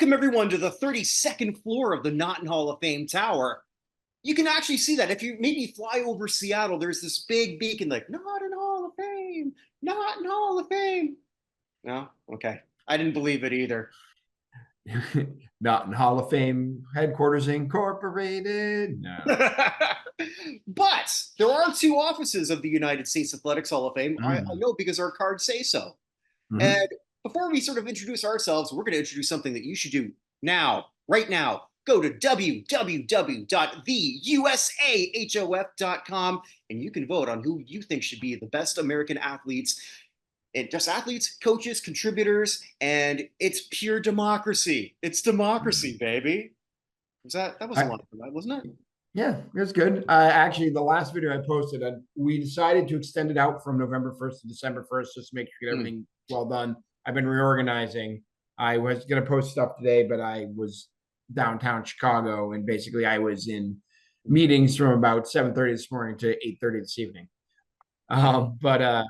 Welcome everyone to the 32nd floor of the Naughton Hall of Fame Tower. You can actually see that if you maybe fly over Seattle, there's this big beacon like Naughton Hall of Fame, Naughton Hall of Fame. No? Okay. I didn't believe it either. Naughton Hall of Fame Headquarters Incorporated. No. But there are two offices of the United States Athletics Hall of Fame. I know because our cards say so. And before we sort of introduce ourselves, we're going to introduce something that you should do now, right now. Go to www.theusahof.com and you can vote on who you think should be the best American athletes. And just athletes, coaches, contributors, and it's pure democracy. It's democracy, baby. That was a lot of fun, wasn't it? Yeah, it was good. Actually, the last video I posted, we decided to extend it out from November 1st to December 1st just to make sure everything well done. I've been reorganizing. I was going to post stuff today, but I was downtown Chicago, and basically I was in meetings from about 7:30 this morning to 8:30 this evening. But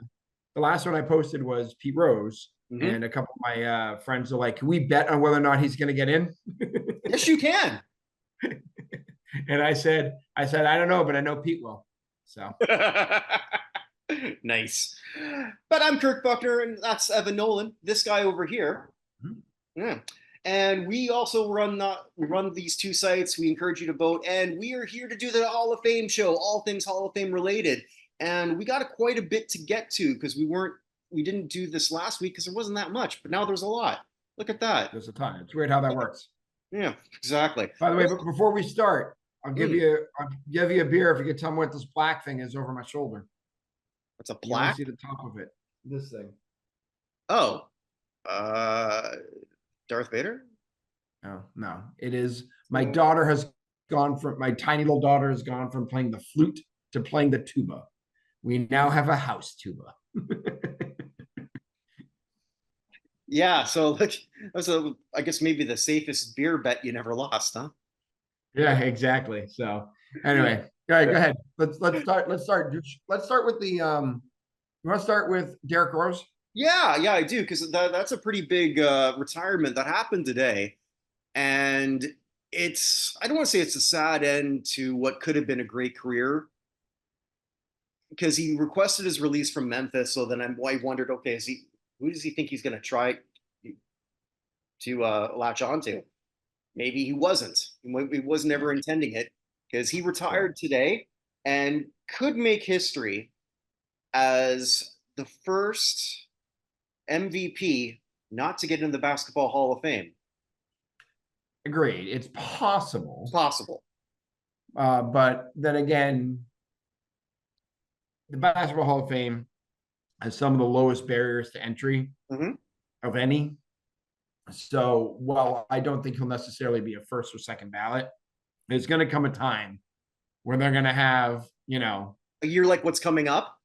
the last one I posted was Pete Rose, and a couple of my friends are like, "Can we bet on whether or not he's going to get in?" Yes, you can. And I said, I don't know, but I know Pete will. So nice. But I'm Kirk Buchner, and that's Evan Nolan. This guy over here. Yeah. And we also run these two sites. We encourage you to vote, and we are here to do the Hall of Fame show, all things Hall of Fame related. And we got quite a bit to get to because we didn't do this last week because there wasn't that much, but now there's a lot. Look at that. There's a ton. It's weird how that works. Yeah, exactly. By the way, but before we start, I'll give you a beer if you can tell me what this black thing is over my shoulder. What's a plaque? You see the top of it. This thing. Oh, Darth Vader? Oh, no. It is my daughter has gone from my tiny little daughter has gone from playing the flute to playing the tuba. We now have a house tuba. Yeah, so that's I guess maybe the safest beer bet you never lost, huh? Yeah, exactly. So anyway, all right, go ahead. Let's start with the you want to start with Derrick Rose? Yeah, I do, because that's a pretty big retirement that happened today. And I don't want to say it's a sad end to what could have been a great career, because he requested his release from Memphis. So then I wondered, okay, who does he think he's going to try to latch onto? Maybe he wasn't. He was never intending it, because he retired today and could make history as the first MVP not to get in the Basketball Hall of Fame. Agreed. It's possible. It's possible. But then again, the Basketball Hall of Fame has some of the lowest barriers to entry of any. So, while I don't think he'll necessarily be a first or second ballot, there's going to come a time where they're going to have, a year like what's coming up,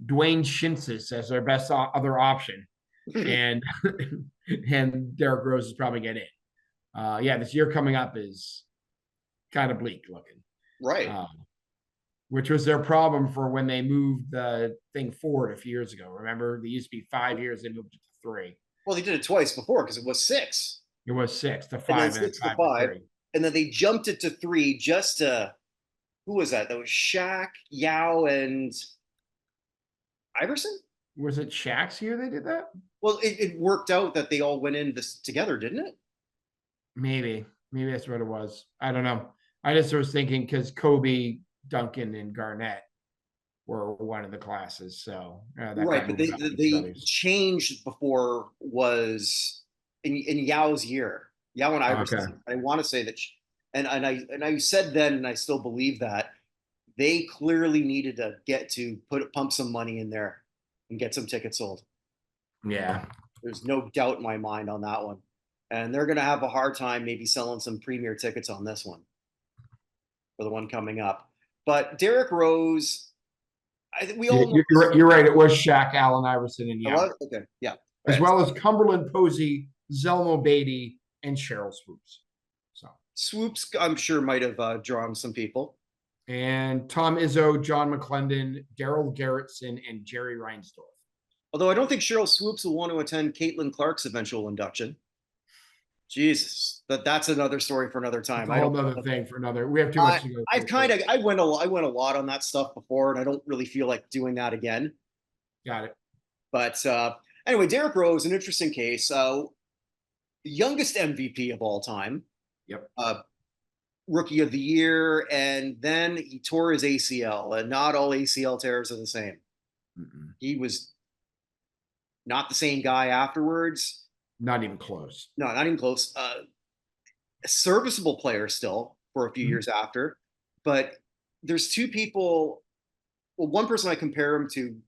Dwayne Shinsis as their best other option, and Derrick Rose is probably get in. This year coming up is kind of bleak looking, right? Which was their problem for when they moved the thing forward a few years ago. Remember, they used to be 5 years, they moved it to 3. Well, they did it twice before because it was 6. It was 6 to 5, and then 6 to 5, and then they jumped it to 3 just to. Who was that? That was Shaq, Yao, and Iverson? Was it Shaq's year they did that? Well, it worked out that they all went in this together, didn't it? Maybe that's what it was. I don't know. I just was thinking because Kobe, Duncan, and Garnett were one of the classes. So right, but they changed before was in Yao's year. Yao and Iverson. Okay. I want to say that, and I said then, and I still believe that they clearly needed to pump some money in there and get some tickets sold. Yeah, there's no doubt in my mind on that one, and they're going to have a hard time maybe selling some premier tickets on this one for the one coming up. But Derrick Rose, we all know you're right. It was Shaq, Allen Iverson, and Yao. Okay, yeah, as well as Cumberland Posey, Zelmo Beatty, and Cheryl Swoops. So Swoops, I'm sure, might have drawn some people. And Tom Izzo, John McClendon, Daryl Garrettson, and Jerry Reinsdorf. Although I don't think Cheryl Swoops will want to attend Caitlin Clark's eventual induction. Jesus, that's another story for another It's time. a I whole don't. nother thing for another. We have too I much to go I've through kind first. of I went a lot on that stuff before, and I don't really feel like doing that again. Got it. But anyway, Derrick Rose, an interesting case. The youngest MVP of all time, Yep. uh, rookie of the year, and then he tore his ACL. And not all ACL tears are the same. Mm-mm. He was not the same guy afterwards. Not even close. No, not even close. A serviceable player still for a few Mhm. years after, but there's two people. Well, one person I compare him to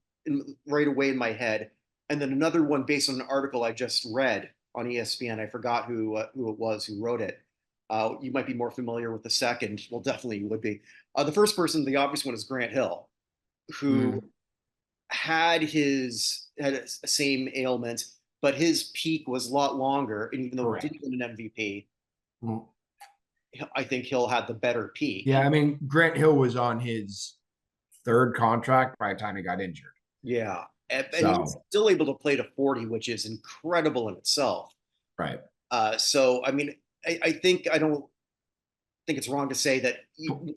right away in my head, and then another one based on an article I just read on ESPN. I forgot who it was who wrote it. You might be more familiar with the second. Well, definitely you would be. The first person, the obvious one, is Grant Hill, who Mm. had a same ailment, but his peak was a lot longer. And even though he Correct. didn't win an MVP, Well, I think Hill had the better peak. yeah, I mean, Grant Hill was on his third contract by the time he got injured. Yeah. And he was So, still able to play to 40, which is incredible in itself. right. So, I mean, I don't think it's wrong to say that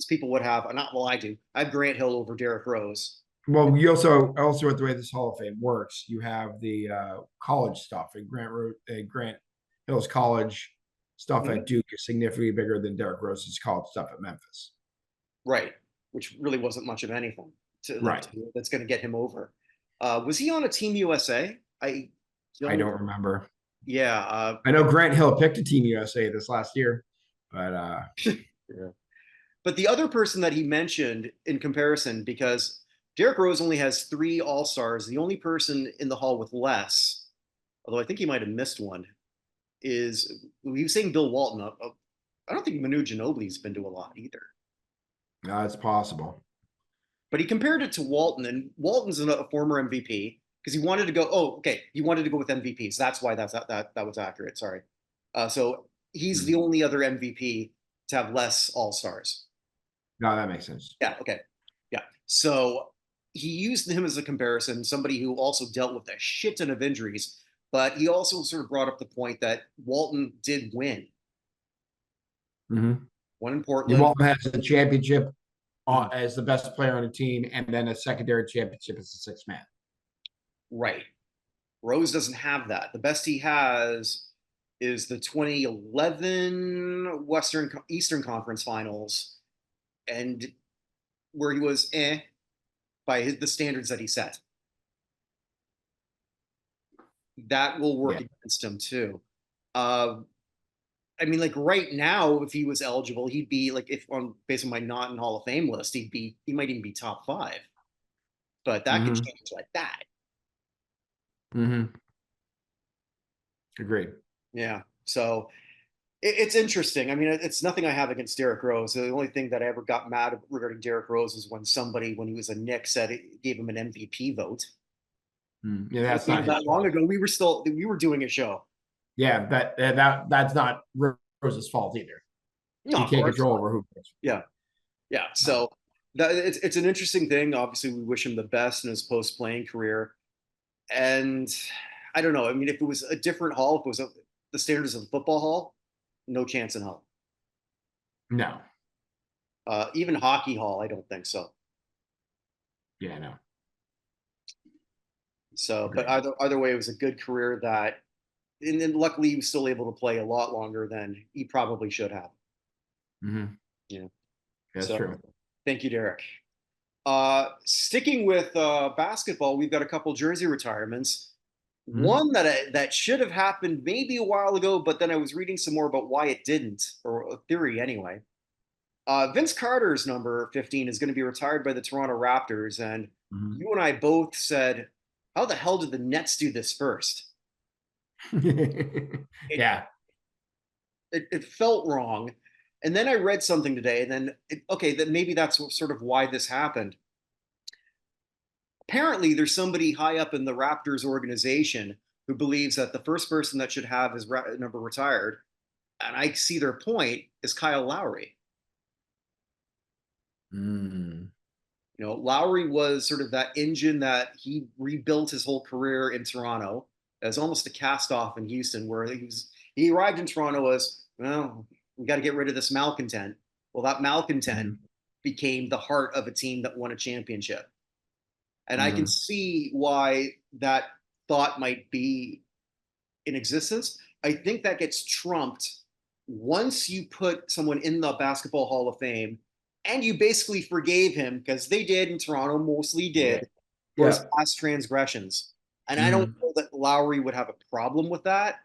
people would have, not, well, I do. I have Grant Hill over Derrick Rose. Well, you also with the way this Hall of Fame works, you have the college stuff, and Grant Hill's college stuff at Mhm. Duke is significantly bigger than Derrick Rose's college stuff at Memphis. Right. Which really wasn't much of anything Right. that's going to get him over. Was he on a Team USA? I I don't, don't remember. yeah. I know Grant Hill picked a Team USA this last year, but Yeah. But the other person that he mentioned in comparison, because Derrick Rose only has three All Stars, the only person in the hall with less, although I think he might have missed one, is he was saying Bill Walton. I don't think Manu Ginobili's been to a lot either. it's possible. But he compared it to Walton, and Walton's a former MVP because he wanted to go. Oh, okay, he wanted to go with MVPs. That's why that was accurate. Sorry. So he's Hmm. the only other MVP to have less All Stars. No, that makes sense. Yeah. Okay. Yeah. So he used him as a comparison, somebody who also dealt with a shit ton of injuries, but he also sort of brought up the point that Walton did win. Mm-hmm. One in Portland. Walton has a championship Mhm. as the best player on a team, and then a secondary championship as a sixth man. Right. Rose doesn't have that. The best he has is the 2011 Eastern Conference Finals, and where he was by the standards that he set. That will work Yeah. against him too. Uh, I mean, like right now, if he was eligible, he'd be like, if on based on my not in Hall of Fame list, he might even be top five. But that could Mm-hmm. change like that. Mm-hmm. Agreed. Yeah. So it's interesting. I mean, it's nothing I have against Derrick Rose. The only thing that I ever got mad regarding Derrick Rose was when somebody, when he was a Knick, said it gave him an MVP vote. Yeah, that's It not wasn't his that long fault. ago. We were doing a show. Yeah, that's not Rose's fault either. No, He of can't course control not. over who picks. Yeah, yeah. No. So it's an interesting thing. Obviously, we wish him the best in his post playing career. And I don't know. I mean, if it was a different hall, if it was the standards of the football hall, no chance in hell. No. Even hockey hall, I don't think so. Yeah, no. So, but Agreed. either way, it was a good career that, and then luckily he was still able to play a lot longer than he probably should have. Mm-hmm. Yeah. That's So, true. thank you, Derek. Sticking with basketball, we've got a couple jersey retirements. Mm-hmm. One that should have happened maybe a while ago, but then I was reading some more about why it didn't, or a theory anyway. Vince Carter's number 15 is going to be retired by the Toronto Raptors, and Mm-hmm. you and I both said, "How the hell did the Nets do this first?" It Yeah. it felt wrong, and then I read something today, and then okay, then maybe that's sort of why this happened. Apparently there's somebody high up in the Raptors organization who believes that the first person that should have his number retired, and I see their point, is Kyle Lowry. Mm. You know, Lowry was sort of that engine that he rebuilt his whole career in Toronto as almost a cast off in Houston, where He arrived in Toronto as, well, we got to get rid of this malcontent. Well, that malcontent Mhm. became the heart of a team that won a championship. And I can Mhm. see why that thought might be in existence. I think that gets trumped once you put someone in the Basketball Hall of Fame and you basically forgave him because they did in Toronto, mostly Yeah. did, for his Yeah. past transgressions. And I don't Mhm. know that Lowry would have a problem with that.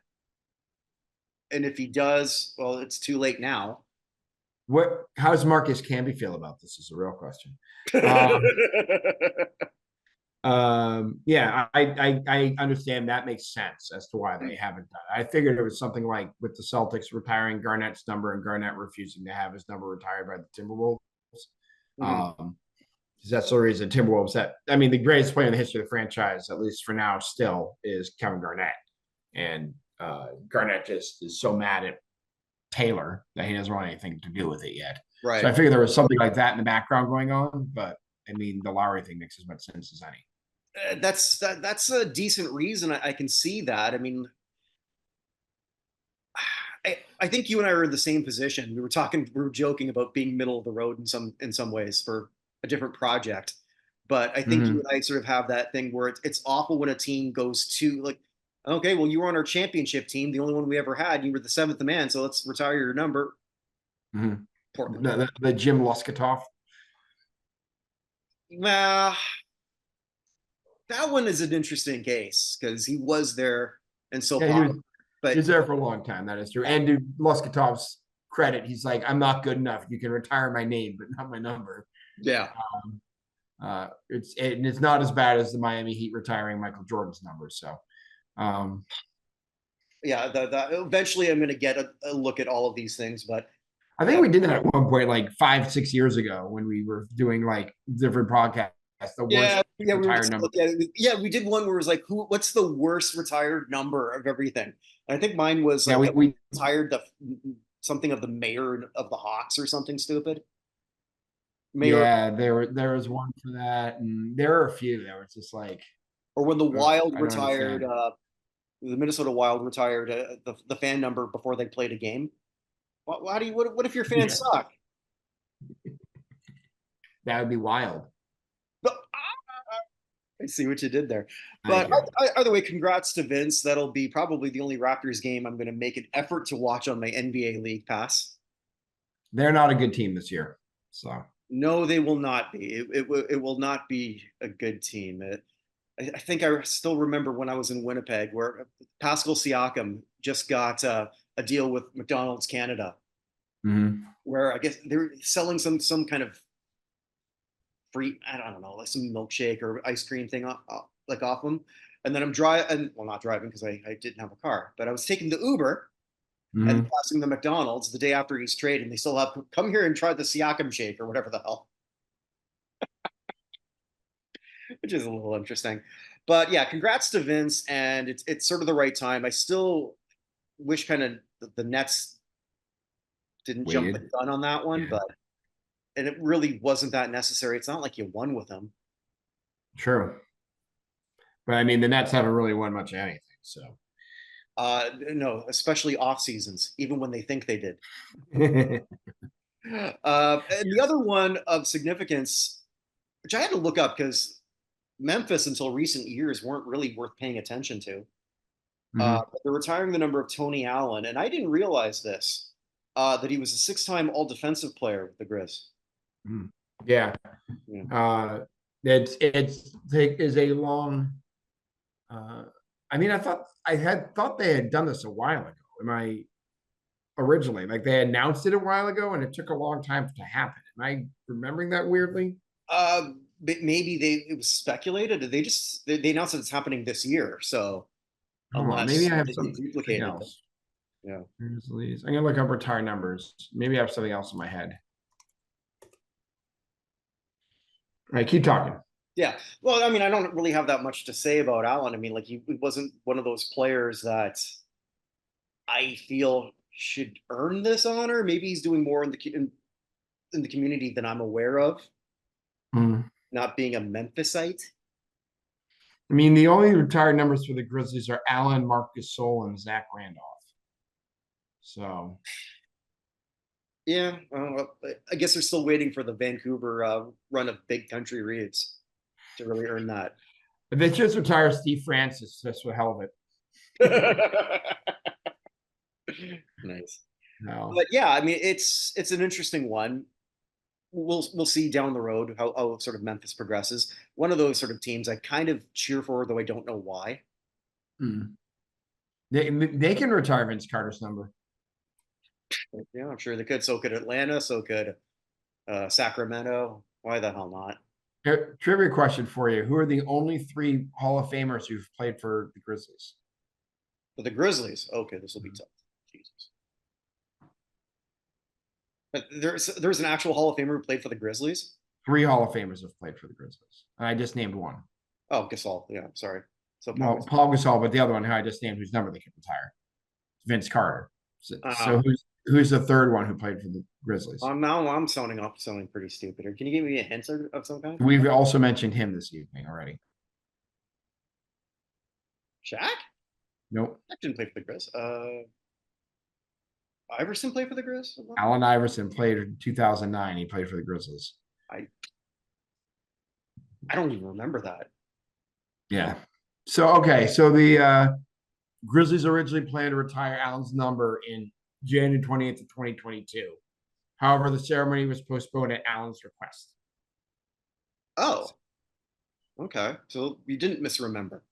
And if he does, well, it's too late now. How does Marcus Camby feel about this is a real question. Um, yeah, I understand that makes sense as to why they haven't done it. I figured it was something like with the Celtics retiring Garnett's number and Garnett refusing to have his number retired by the Timberwolves. Mhm. Because that's the reason Timberwolves I mean, the greatest player in the history of the franchise, at least for now, still is Kevin Garnett. And Garnett just is so mad at Taylor that he doesn't want anything to do with it yet. So Right. I figured there was something like that in the background going on, but I mean, the Lowry thing makes as much sense as any. That's a decent reason. I can see that. I mean, I think you and I are in the same position. We were joking about being middle of the road in some ways for a different project. But I think you Mm-hmm. and I sort of have that thing where it's awful when a team goes to like, okay, well, you were on our championship team, the only one we ever had. You were the seventh man, so let's retire your number. Mm-hmm. Portland. The Jim Luskatoff. Nah, that one is an interesting case because he was there and so Yeah, popular. he But was there for a long time. That is true. And to Luskatoff's credit, he's like, I'm not good enough. You can retire my name, but not my number. yeah, It's not as bad as the Miami Heat retiring Michael Jordan's number. So um, yeah. Eventually, I'm going to get a look at all of these things, but I think we did that at one point, like 5, 6 years ago, when we were doing like different podcasts. The yeah, worst yeah, we were retired just number. looking at it. Yeah, we did one where it was like, what's the worst retired number of everything? And I think mine was Yeah, like we retired the something of the mayor of the Hawks or something stupid. Mayor, yeah, there was one for that, and there are a few that were just like, or when the Wild I don't retired, understand. the Minnesota Wild retired the fan number before they played a game. Why do you? What if your fans Yeah, suck? that would be wild. But I see what you did there. Thank But you. either way, congrats to Vince. That'll be probably the only Raptors game I'm going to make an effort to watch on my NBA League Pass. They're not a good team this year, so No, they will not be. It will not be a good team. I think I still remember when I was in Winnipeg where Pascal Siakam just got a deal with McDonald's Canada, mhm. where I guess they're selling some kind of free, I don't know, like some milkshake or ice cream thing like off them. And then I'm driving, well, not driving because I didn't have a car, but I was taking the Uber and Mhm. passing the McDonald's the day after he's trade, and they still have come here and try the Siakam shake or whatever the hell, which is a little interesting. But yeah, congrats to Vince, and it's sort of the right time. I still wish kind of the Nets didn't jump the Waited. gun on that one, Yeah, but and it really wasn't that necessary. It's not like you won with them. true. But I mean, the Nets haven't really won much of anything, so. No, especially off seasons, even when they think they did. And the other one of significance, which I had to look up because Memphis until recent years weren't really worth paying attention to. Mhm. But they're retiring the number of Tony Allen, and I didn't realize this that he was a six-time All Defensive player with the Grizz. Mhm. Yeah. Yeah. Uh, it is a long. Uh, I mean, I thought they had done this a while ago. Am I originally like they announced it a while ago, and it took a long time to happen? Am I remembering that weirdly? But maybe it was speculated. They announced that it's happening this year. So Hold on, maybe unless I have they something duplicated them, else. yeah. I'm gonna look up retired numbers. Maybe I have something else in my head. All right, keep talking. Yeah. Well, I mean, I don't really have that much to say about Allen. I mean, like he wasn't one of those players that I feel should earn this honor. Maybe he's doing more in the community than I'm aware of, Hmm. not being a Memphisite. I mean, the only retired numbers for the Grizzlies are Allen, Marcus Gasol, and Zach Randolph. So Yeah, I guess they're still waiting for the Vancouver run of big country Reeves to really earn that. but they just retire Steve Francis just for the hell of it. Nice. No. But yeah, I mean, it's an interesting one. We'll see down the road how sort of Memphis progresses. One of those sort of teams I kind of cheer for, though I don't know why. Mm. They can retire Vince Carter's number. Yeah, I'm sure they could. So could Atlanta. So could Sacramento. Why the hell not? Trivia question for you: who are the only 3 Hall of Famers who've played for the Grizzlies? For the Grizzlies, okay, this will be Mhm. tough. Jesus. But there's an actual Hall of Famer who played for the Grizzlies. 3 Hall of Famers have played for the Grizzlies. And I just named one. Oh, Gasol. Yeah, sorry. So Well, Paul Gasol, but the other one who I just named, whose number they can retire, Vince Carter. So who's the third one who played for the Grizzlies? now I'm sounding pretty stupid. Can you give me a hint of some kind? We've also mentioned him this evening already. Shaq? Nope. Shaq didn't play for the Grizz. Iverson played for the Grizz? Allen Iverson played in 2009. He played for the Grizzlies. I don't even remember that. Yeah. So the Grizzlies originally planned to retire Allen's number in January 20th of 2022. However, the ceremony was postponed at Allen's request. Oh, okay. So you didn't misremember.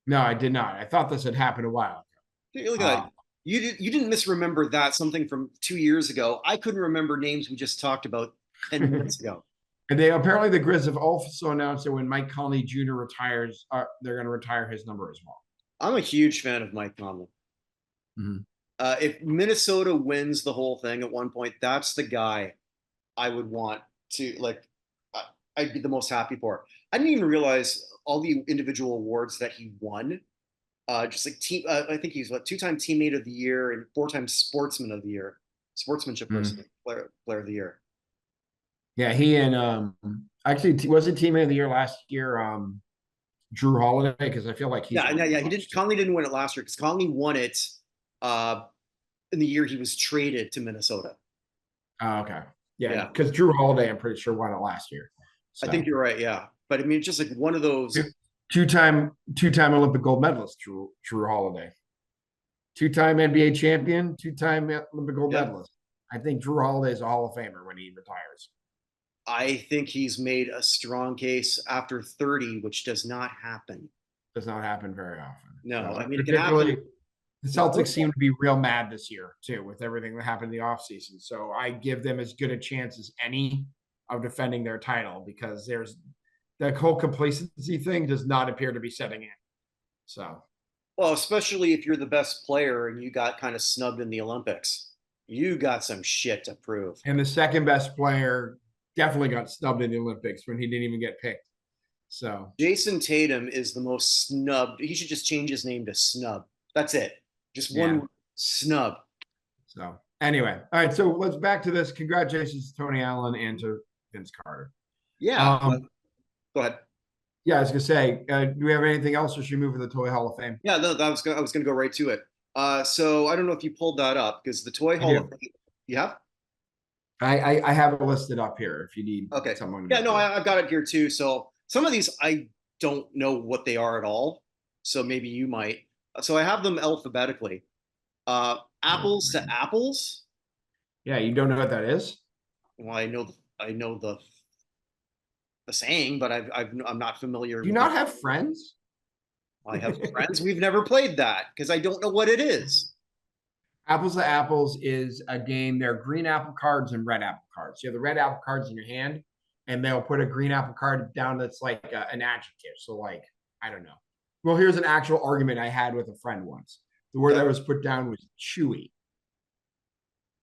No, I did not. I thought this had happened a while Look ago. at that. You didn't misremember that something from 2 years ago. I couldn't remember names we just talked about 10 minutes ago. And they apparently the Grizz have also announced that when Mike Conley Jr. retires, they're going to retire his number as well. I'm a huge fan of Mike Conley. Mhm. If Minnesota wins the whole thing at one point, that's the guy I would want to like. I'd be the most happy for. I didn't even realize all the individual awards that he won. Just like team, I think he's 2-time teammate of the year and 4-time sportsman of the year, sportsmanship person, player of the year. Yeah, he and actually was it teammate of the year last year. Drew Holiday, because I feel like he's Yeah. He didn't. Conley didn't win it last year because Conley won it uh, in the year he was traded to Minnesota. Oh, okay. Yeah, because Drew Holiday, I'm pretty sure, won it last year. So. I think you're right. Yeah, but I mean, it's just like one of those two-time Olympic gold medalist, Drew Holiday, 2-time NBA champion, 2-time Olympic gold medalist. I think Drew Holiday is a Hall of Famer when he retires. I think he's made a strong case after 30, which does not happen. Does not happen very often. No, so, I mean, it can happen. The Celtics seem to be real mad this year, too, with everything that happened in the offseason. So I give them as good a chance as any of defending their title because there's that whole complacency thing does not appear to be setting in. So, well, especially if you're the best player and you got kind of snubbed in the Olympics, you got some shit to prove. And the second best player definitely got snubbed in the Olympics when he didn't even get picked. So Jason Tatum is the most snubbed. He should just change his name to Snub. That's it. Just one snub. So anyway, all right. So let's back to this. Congratulations to Tony Allen and to Vince Carter. Yeah. Go ahead. Yeah, I was gonna say, do we have anything else, or should we move to the Toy Hall of Fame? Yeah, no, I was gonna go right to it. So I don't know if you pulled that up because the Toy Hall of Fame. You have? I have it listed up here if you need someone. Yeah, no, I've got it here too. So some of these I don't know what they are at all. So maybe you might. So I have them alphabetically. Apples to apples. Yeah, you don't know what that is? Well, I know the saying, but I'm not familiar. Do you not have friends? I have friends. We've never played that because I don't know what it is. Apples to apples is a game. There are green apple cards and red apple cards. You have the red apple cards in your hand, and they'll put a green apple card down that's like an adjective. So, like, I don't know. Well, here's an actual argument I had with a friend once. The word that was put down was chewy,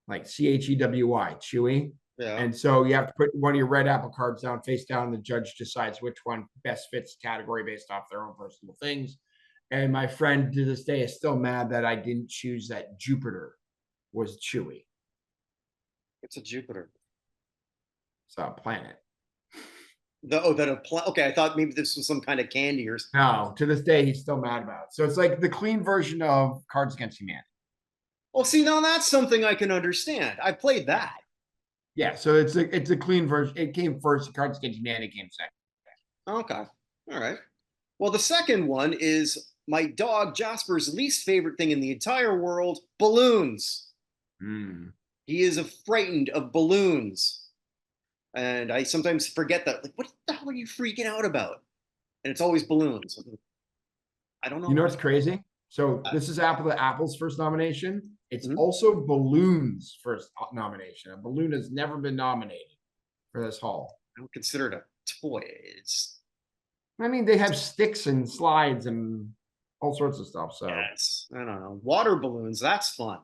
like CHEWY, chewy. Yeah. And so you have to put one of your red apple cards down, face down, and the judge decides which one best fits the category based off their own personal things. And my friend to this day is still mad that I didn't choose that Jupiter was chewy. It's a Jupiter. It's a planet. Okay, I thought maybe this was some kind of candy or something. No, to this day, he's still mad about it. So it's like the clean version of Cards Against Humanity. Well, see, now that's something I can understand. I played that. Yeah, so it's a clean version. It came first. The Cards Against Humanity came second. Okay. All right. Well, the second one is my dog Jasper's least favorite thing in the entire world, balloons. Mm. He is frightened of balloons. And I sometimes forget that. Like, what the hell are you freaking out about? And it's always balloons. I don't know You know why. what's crazy? So this is Apple's first nomination. It's Mhm. also Balloon's first nomination. A balloon has never been nominated for this hall. I don't consider it a toy. It's I mean, they have sticks and slides and all sorts of stuff. So, I don't know. Water balloons, that's fun.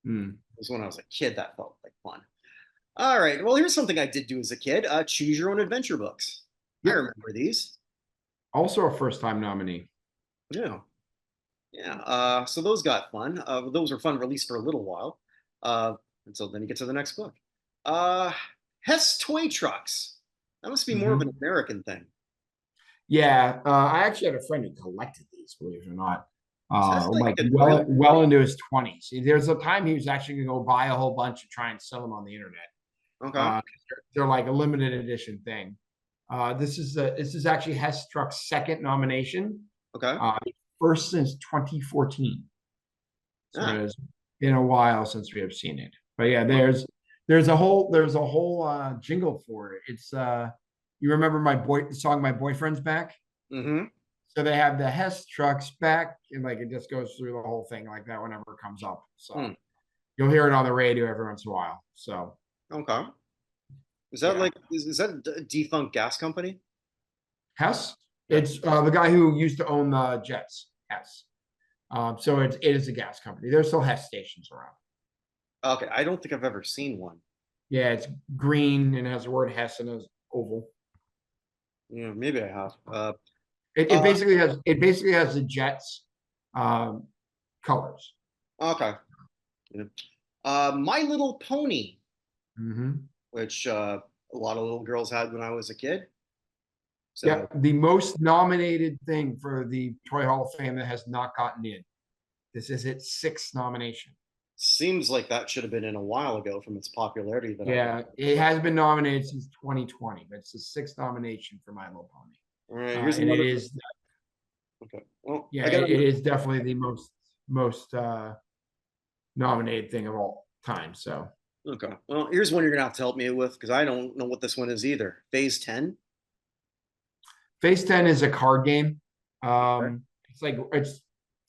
mm. It was when I was a kid that felt like fun. All right. Well, here's something I did do as a kid. Choose your own adventure books. I Yep. remember these. Also a first time nominee. Yeah. Yeah. So those got fun. Those were fun, released for a little while. And so then you get to the next book. Uh, Hess Toy Trucks. That must be more of an Mm-hmm. American thing. Yeah, I actually had a friend who collected these, believe it or not. Is Hess like Like a toy? well into his 20s. There's a time he was actually going to go buy a whole bunch and try and sell them on the internet. Okay. They're like a limited edition thing. This is actually Hess Truck's second nomination, Okay. uh, first since 2014. So Ah. it's been a while since we have seen it. But yeah, Well, there's a whole jingle for it. It's you remember the song My Boyfriend's Back? mm-hmm. So they have the Hess trucks back, and like it just goes through the whole thing like that whenever it comes up. So Hmm. you'll hear it on the radio every once in a while. So Okay. Is that yeah, like is that a defunct gas company? Hess. Yeah. It's the guy who used to own the Jets. Hess. So it is a gas company. There's still Hess stations around. Okay. I don't think I've ever seen one. Yeah, it's green and has the word Hess in his oval. Yeah, maybe I have. It Uh, basically has the Jets um, colors. okay. Yeah. My Little Pony, Mm-hmm. which a lot of little girls had when I was a kid. Yeah, So the most nominated thing for the Toy Hall of Fame that has not gotten in. This is its sixth nomination. seems like that should have been in a while ago from its popularity that I Yeah, it has been nominated since 2020, but it's the sixth nomination for My Little Pony. all right, here's And it another. is, Okay. Well, yeah, I got it is definitely the most nominated thing of all time. So okay. Well, here's one you're gonna have to help me with because I don't know what this one is either. Phase 10. Phase 10 is a card game. Okay. It's like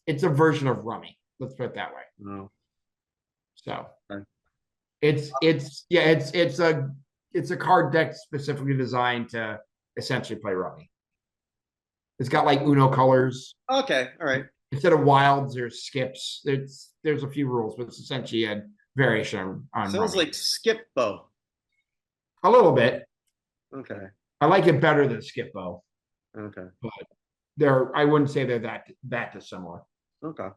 it's a version of Rummy. Let's put it that way. No. So Okay. it's a card deck specifically designed to essentially play Rummy. It's got like Uno colors. Okay. All right. Instead of wilds, there's skips. There's a few rules, but it's essentially a variation on Sounds Rummy. like Skip Bo. A little bit. Okay. I like it better than Skip-Bo, Okay. but I wouldn't say they're that dissimilar. Okay.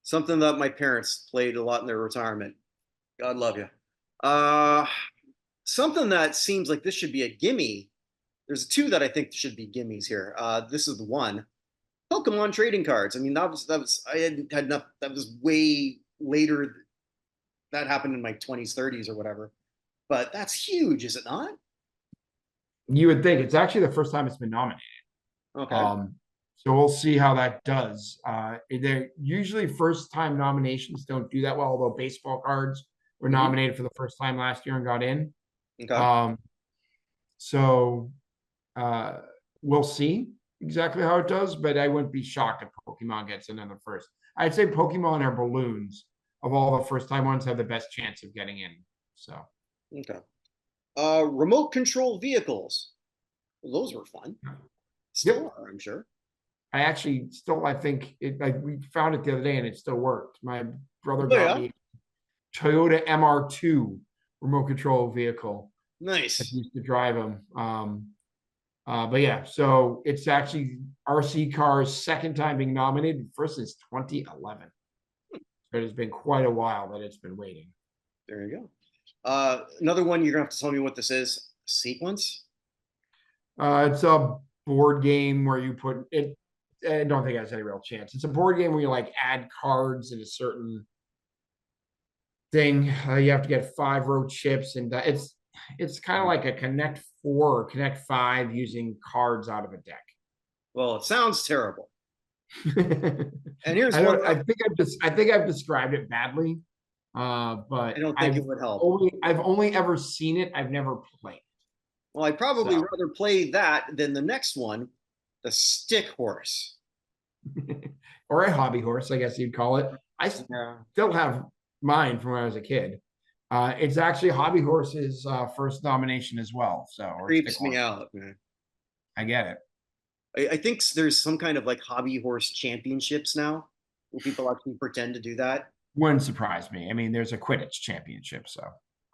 Something that my parents played a lot in their retirement. God love you. Uh, Something that seems like this should be a gimme. There's two that I think should be gimmies here. This is the one. Pokemon trading cards. I mean, that was I had enough. That was way later. That happened in my 20s, 30s, or whatever. But that's huge, is it not? You would think it's actually the first time it's been nominated. Okay. Um, so we'll see how that does. They're usually first time nominations don't do that well, although baseball cards were Hmm. nominated for the first time last year and got in. Okay. Um, so uh, we'll see exactly how it does, but I wouldn't be shocked if Pokemon gets in the first. I'd say Pokemon or Balloons of all the first time ones have the best chance of getting in. So Okay. Remote control vehicles. Well, those were fun. Still yep. are, I'm sure. I think it like we found it the other day and it still worked. My brother Oh got yeah. me Toyota MR2 remote control vehicle. I Nice. used to drive them. But yeah, so it's actually RC Car's second time being nominated, first since 2011. So it has been quite a while that it's been waiting. There you go. Another one you're gonna have to tell me what this is. Sequence. It's a board game where you put it. I don't think it has any real chance. It's a board game where you like add cards in a certain thing. You have to get 5 row chips, and it's kind of like a Connect 4 or Connect 5 using cards out of a deck. Well, it sounds terrible. And here's I one don't. I think I've described it badly, but I don't think it would help. I've only ever seen it. I've never played. Well, I'd probably So, rather play that than the next one, the stick horse. or a hobby horse, I guess you'd call it. I Yeah. still have mine from when I was a kid. It's actually Hobby Horse's first nomination as well. So, or stick Creeps me horse. out, man. I get it. I think there's some kind of like hobby horse championships now where people actually pretend to do that. Wouldn't surprise me. I mean, there's a Quidditch championship, so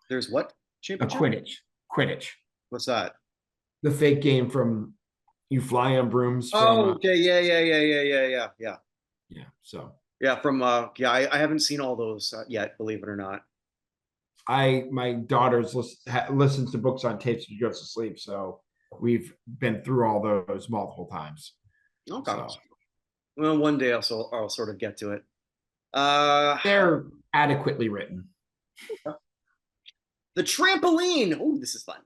There's what a championship? Quidditch, What's that? the fake game from you fly on brooms from. Oh, okay, yeah. Yeah, so Yeah, from yeah, I haven't seen all those yet, believe it or not. my daughter's listens to books on tapes when she goes to sleep, so we've been through all those multiple times. Okay. So Well, one day I'll sort of get to it. Uh, they're adequately written. the trampoline. Oh, this is fun.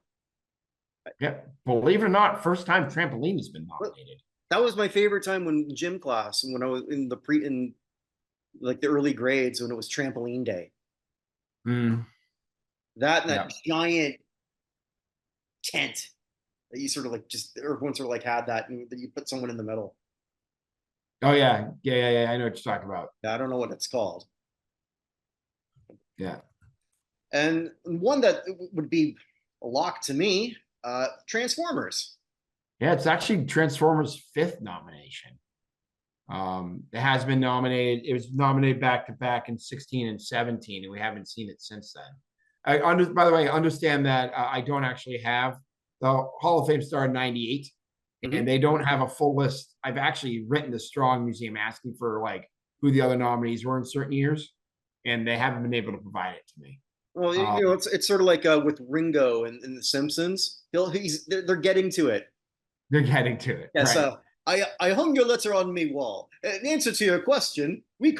Yeah, believe it or not, first time trampoline has been nominated. That was my favorite time when gym class when I was in like the early grades when it was trampoline day. Mm, That and yeah. that giant tent that you sort of like just everyone sort of like had that and that you put someone in the middle. Oh yeah. I know what you're talking about. I don't know what it's called. Yeah. And one that would be a lock to me, Transformers. Yeah, it's actually Transformers' fifth nomination. It has been nominated. It was nominated back to back in 16 and 17, and we haven't seen it since then. By the way, I understand that I don't actually have the Hall of Fame started in 98, Mm-hmm. and they don't have a full list. I've actually written the Strong Museum asking for like who the other nominees were in certain years, and they haven't been able to provide it to me. Well, you know, it's sort of like with Ringo in The Simpsons. They're getting to it. They're getting to it, Yes, right? I hung your letter on me wall. In answer to your question, we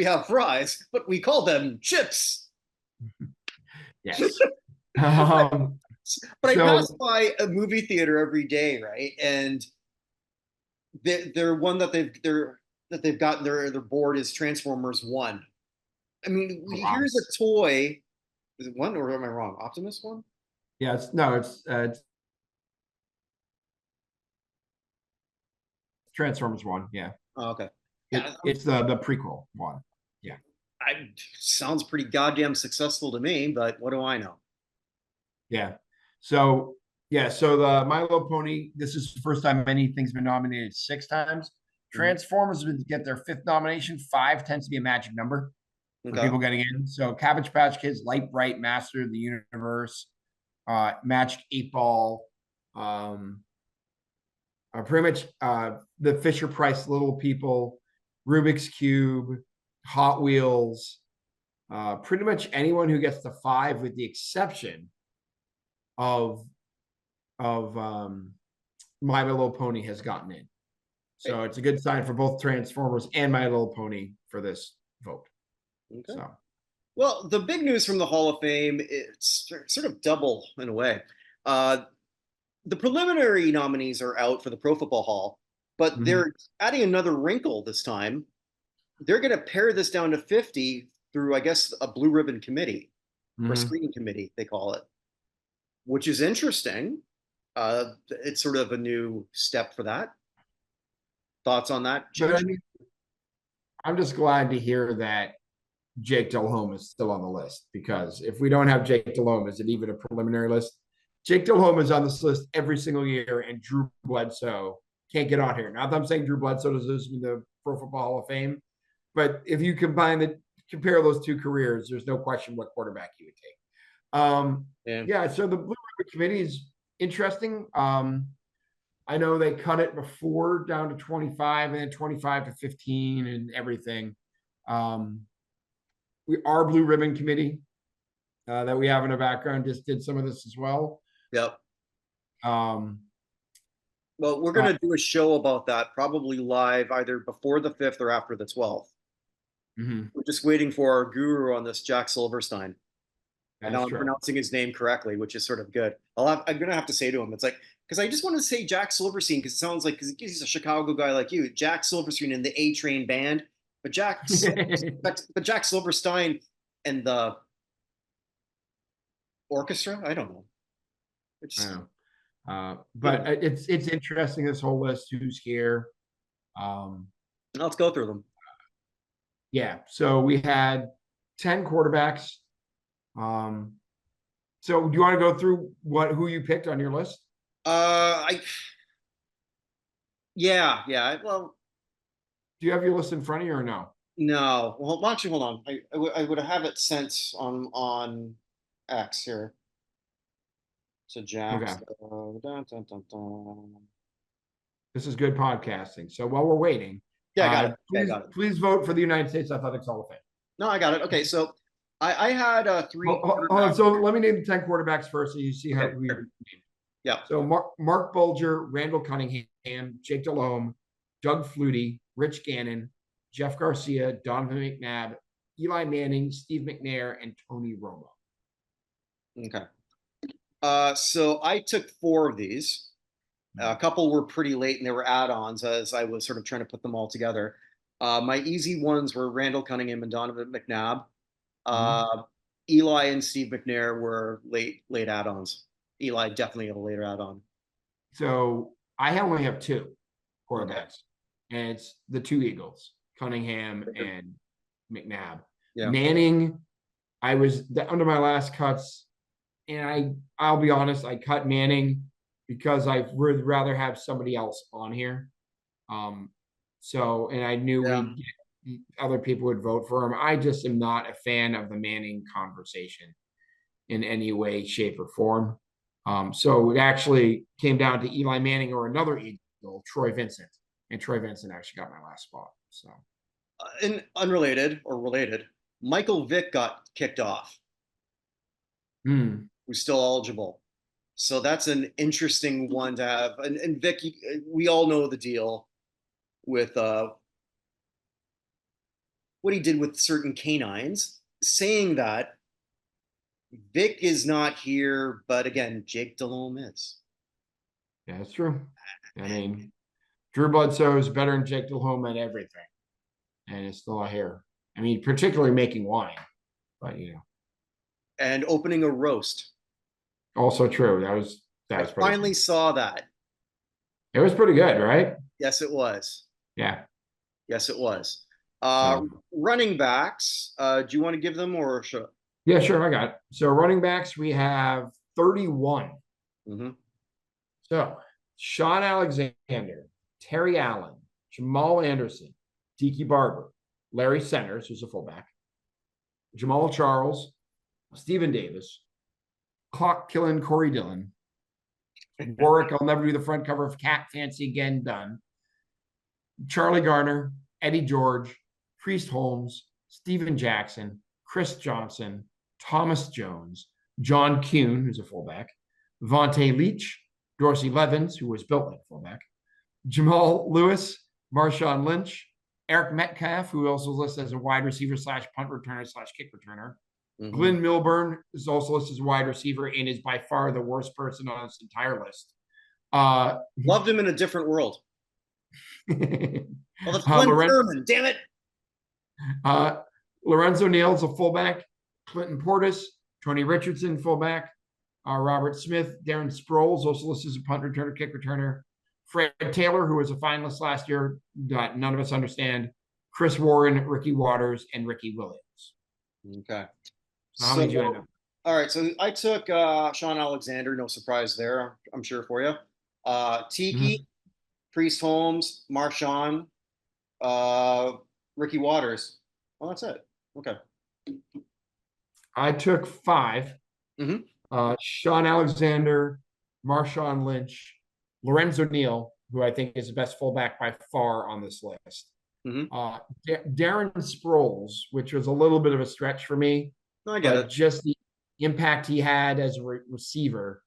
have fries, but we call them chips. Yes. But I pass So by a movie theater every day, right? And they're one that they've gotten their board is Transformers One. I mean, wow. here's a toy. Is it one or am I wrong? Optimus One? Yeah, it's Transformers one. Yeah, Oh, okay. Yeah, it's the prequel one. Yeah, sounds pretty goddamn successful to me, but what do I know? yeah. So so the My Little Pony. This is the first time anything's been nominated 6 times. Mhm. Transformers would get their fifth nomination. 5 tends to be a magic number for Okay. people getting in. So Cabbage Patch Kids, Light Bright, Master of the Universe, Magic 8 Ball, pretty much the Fisher Price Little People, Rubik's Cube, Hot Wheels, pretty much anyone who gets to 5, with the exception of My Little Pony has gotten in. So it's a good sign for both Transformers and My Little Pony for this vote. Okay. So Well, the big news from the Hall of Fame, it's sort of double in a way. Uh, the preliminary nominees are out for the Pro Football Hall, but they're adding another wrinkle this time. They're going to pare this down to 50 through, I guess, a blue ribbon committee or screening committee, they call it, which is interesting. It's sort of a new step for that. Thoughts on that but change? I mean, I'm just glad to hear that Jake Delhomme is still on the list, because if we don't have Jake Delhomme, is it even a preliminary list? Jake Delhomme is on this list every single year, and Drew Bledsoe can't get on here. Not that I'm saying Drew Bledsoe deserves to be the Pro Football Hall of Fame, but if you compare those two careers, there's no question what quarterback you would take. Yeah. So the Blue Ribbon Committee is interesting. I know they cut it before down to 25 and then 25 to 15 and everything. Our Blue Ribbon Committee that we have in the background just did some of this as well. Yep. Um, Well, we're going to do a show about that probably live either before the 5th or after the 12th. Mhm. We're just waiting for our guru on this, Jack Silverstein. And That is now I'm true. pronouncing his name correctly, which is sort of good. I'm gonna have to say to him, it's like, because I just want to say Jack Silverstein because it sounds like, because he's a Chicago guy like you, Jack Silverstein in the A Train band, but Jack Silverstein and the orchestra. I don't know. I It's know. But good. it's interesting, this whole list, who's here. Um, Let's go through them. yeah. So we had 10 quarterbacks. Um, so do you want to go through who you picked on your list? I yeah. Well, Do you have your list in front of you or no? no. Well, why don't you hold on? I would have it sent on X here. So Okay. Jack's. Dun, dun, dun, dun. This is good podcasting. So while we're waiting, Yeah, I got it. Okay, I please got it. please vote for the United States Athletics Hall of Fame. No, I got it. Okay, so I had three quarterbacks. So let me name the 10 quarterbacks first, so you see Okay, who you're sure. naming. Yeah. So Mark Bulger, Randall Cunningham, Jake Delhomme, Doug Flutie, Rich Gannon, Jeff Garcia, Donovan McNabb, Eli Manning, Steve McNair, and Tony Romo. Okay. So I took four of these. A couple were pretty late and they were add-ons as I was sort of trying to put them all together. My easy ones were Randall Cunningham and Donovan McNabb. Mm-hmm. Eli and Steve McNair were late add-ons. Eli definitely a later add-on. So I only have two Okay. quarterbacks, and it's the two Eagles, Cunningham and McNabb. Yeah. Manning, I was under my last cuts, and I'll be honest, I cut Manning because I would rather have somebody else on here. Um, so, and I knew Yeah. other people would vote for him. I just am not a fan of the Manning conversation in any way, shape, or form. So it actually came down to Eli Manning or another Eagle, Troy Vincent, and Troy Vincent actually got my last spot. So, And unrelated or related, Michael Vick got kicked off, who's still eligible. So that's an interesting one to have. And Vic, we all know the deal with what he did with certain canines. Saying that, Vic is not here, but again, Jake Delhomme is. yeah, that's true. I mean, Drew Bledsoe is better than Jake Delhomme at everything, and it's still here. I mean, particularly making wine, but And opening a roast. also true. That I was pretty finally fun. saw that. It was pretty good, right? Yes, it was. Yeah. Yes, it was. So Running backs. Do you want to give them or should? yeah, sure, I got it. So running backs, we have 31. Mm-hmm. So Sean Alexander, Terry Allen, Jamal Anderson, Tiki Barber, Larry Centers, who's a fullback, Jamal Charles, Stephen Davis, Clock Killing Corey Dillon, Warwick, I'll never do the front cover of Cat Fancy again, done. Charlie Garner, Eddie George, Priest Holmes, Steven Jackson, Chris Johnson, Thomas Jones, John Kuhn, who's a fullback, Vontae Leach, Dorsey Levens, who was built like a fullback, Jamal Lewis, Marshawn Lynch, Eric Metcalf, who also listed as a wide receiver slash punt returner slash kick returner. Mm-hmm. Glenn Milburn is also listed as a wide receiver and is by far the worst person on this entire list. Loved him in a different world. Well, that's Glenn Lorenzo, Sherman. Damn it. Lorenzo Neal's a fullback. Clinton Portis, Tony Richardson, fullback. Robert Smith, Darren Sproles, also listed as a punt returner, kick returner. Fred Taylor, who was a finalist last year, that none of us understand. Chris Warren, Ricky Waters, and Ricky Williams. Okay. So how many did you end up? All right. So I took Sean Alexander. No surprise there, I'm sure for you. Tiki, Mm-hmm. Priest Holmes, Marshawn, uh, Ricky Waters. Well, that's it. Okay. I took 5. Mm-hmm. Sean Alexander, Marshawn Lynch, Lorenzo Neal, who I think is the best fullback by far on this list. Mm-hmm. Darren Sproles, which was a little bit of a stretch for me, No, I get but it. just the impact he had as a receiver.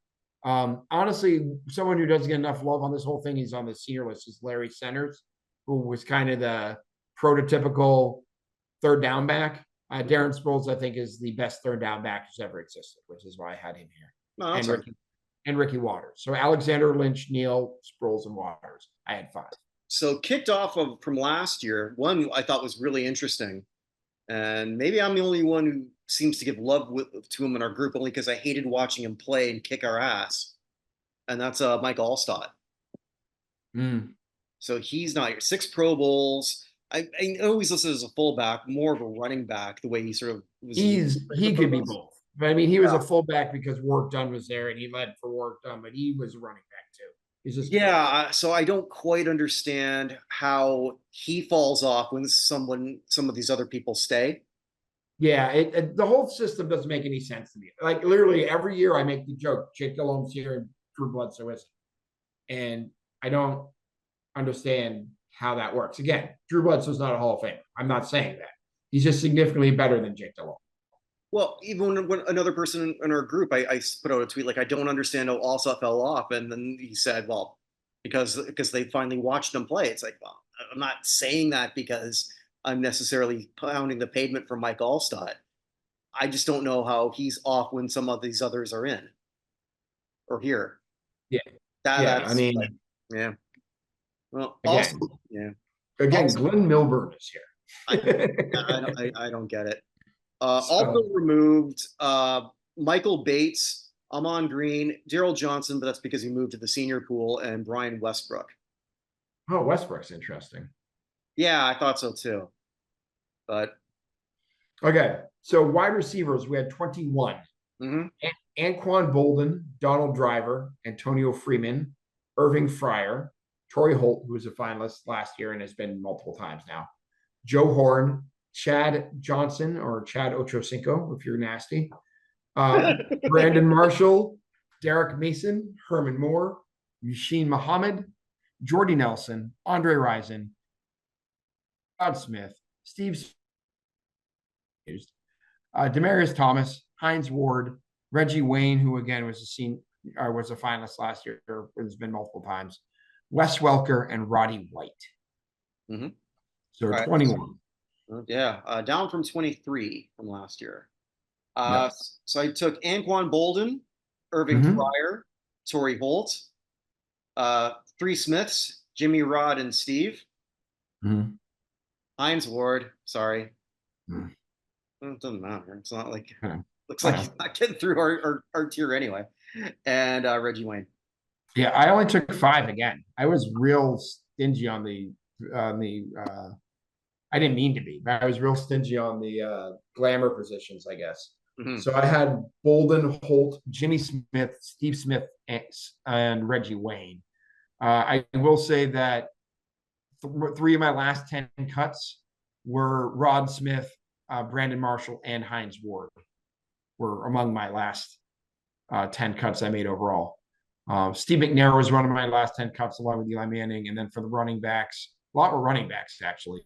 Honestly, someone who doesn't get enough love on this whole thing, he's on the senior list, is Larry Centers, who was kind of the prototypical third down back. Darren Sproles, I think, is the best third down back who's ever existed, which is why I had him here. No, that's And right. Ricky Waters. So Alexander, Lynch, Neal, Sproles, and Waters. I had 5. So kicked off of from last year, one I thought was really interesting, and maybe I'm the only one who seems to give love to him in our group, only because I hated watching him play and kick our ass, and that's Mike Allstott. Mm. So he's not here. 6 Pro Bowls. I always listed as a fullback, more of a running back, the way he sort of was. He could be both. But I mean, he was a fullback because Warrick Dunn was there and he led for Warrick Dunn, but he was a running back too. He's just So I don't quite understand how he falls off when some of these other people stay. Yeah, the whole system doesn't make any sense to me. Like literally every year I make the joke, Jake Delhomme's here and Drew Bledsoe isn't. And I don't understand how that works. Again, Drew Bledsoe's not a Hall of Famer. I'm not saying that. He's just significantly better than Jake Delhomme. Well, even when another person in our group, I put out a tweet like, I don't understand how Allstott fell off, and then he said, well, because they finally watched him play. It's like, well, I'm not saying that because I'm necessarily pounding the pavement for Mike Allstott. I just don't know how he's off when some of these others are in or here. Yeah, That's I mean, like, yeah. Well, again, also, yeah. Glenn Milburn is here. I don't get it. So, Also removed Michael Bates, Amon Green, Daryl Johnson, but that's because he moved to the senior pool, and Brian Westbrook. oh, Westbrook's interesting. Yeah, I thought so too. But okay, so wide receivers, we had 21. Anquan Bolden, Donald Driver, Antonio Freeman, Irving Fryer, Torrey Holt, who was a finalist last year and has been multiple times now, Joe Horn, Chad Johnson or Chad Ochocinco, if you're nasty, Brandon Marshall, Derek Mason, Herman Moore, Yasheen Muhammad, Jordy Nelson, Andre Rison, Todd Smith, Steve Demarius Thomas, Hines Ward, Reggie Wayne, who again was a finalist last year, has been multiple times, Wes Welker, and Roddy White. mm-hmm. So 21. Yeah, down from 23 from last year. So I took Anquan Bolden, Irving Fryer, Torrey Holt, 3 Smiths, Jimmy Rod and Steve. Hines Ward, sorry. It doesn't matter. It's not like looks like he's not getting through our tier anyway. And Reggie Wayne. Yeah, I only took 5 again. I was real stingy on the I didn't mean to be, but I was real stingy on the glamour positions, I guess. So I had Bolden, Holt, Jimmy Smith, Steve Smith, and Reggie Wayne. I will say that 3 of my last 10 cuts were Rod Smith, Brandon Marshall, and Hines Ward were among my last 10 cuts I made overall. Steve McNair was one of my last 10 cuts along with Eli Manning. And then for the running backs, a lot were running backs, actually.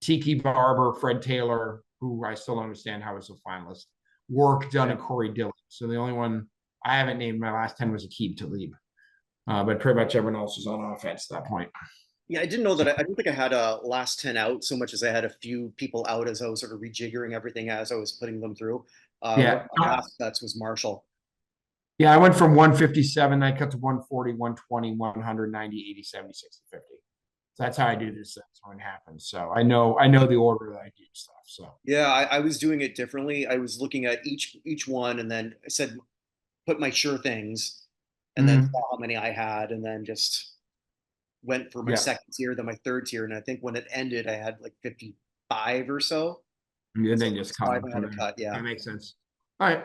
Tiki Barber, Fred Taylor, who I still don't understand how was a finalist, Warrick Dunn, and Corey Dillon. So the only one I haven't named my last 10 was Aqib Talib. But pretty much everyone else was on offense at that point. Yeah, I didn't know that. I don't think I had a last 10 out so much as I had a few people out as I was sort of rejiggering everything as I was putting them through. One of my last bets was Marshall. Yeah, I went from 157, I cut to 140, 120, 190, 80, 70, 60, 50. So that's how I do this when it happens. So I know the order that I do stuff. So yeah, I was doing it differently. I was looking at each one and then I said put my sure things and then saw how many I had and then just went for my second tier, then my third tier. And I think when it ended, I had like 55 or so. And then just cut. Yeah. That makes sense. All right.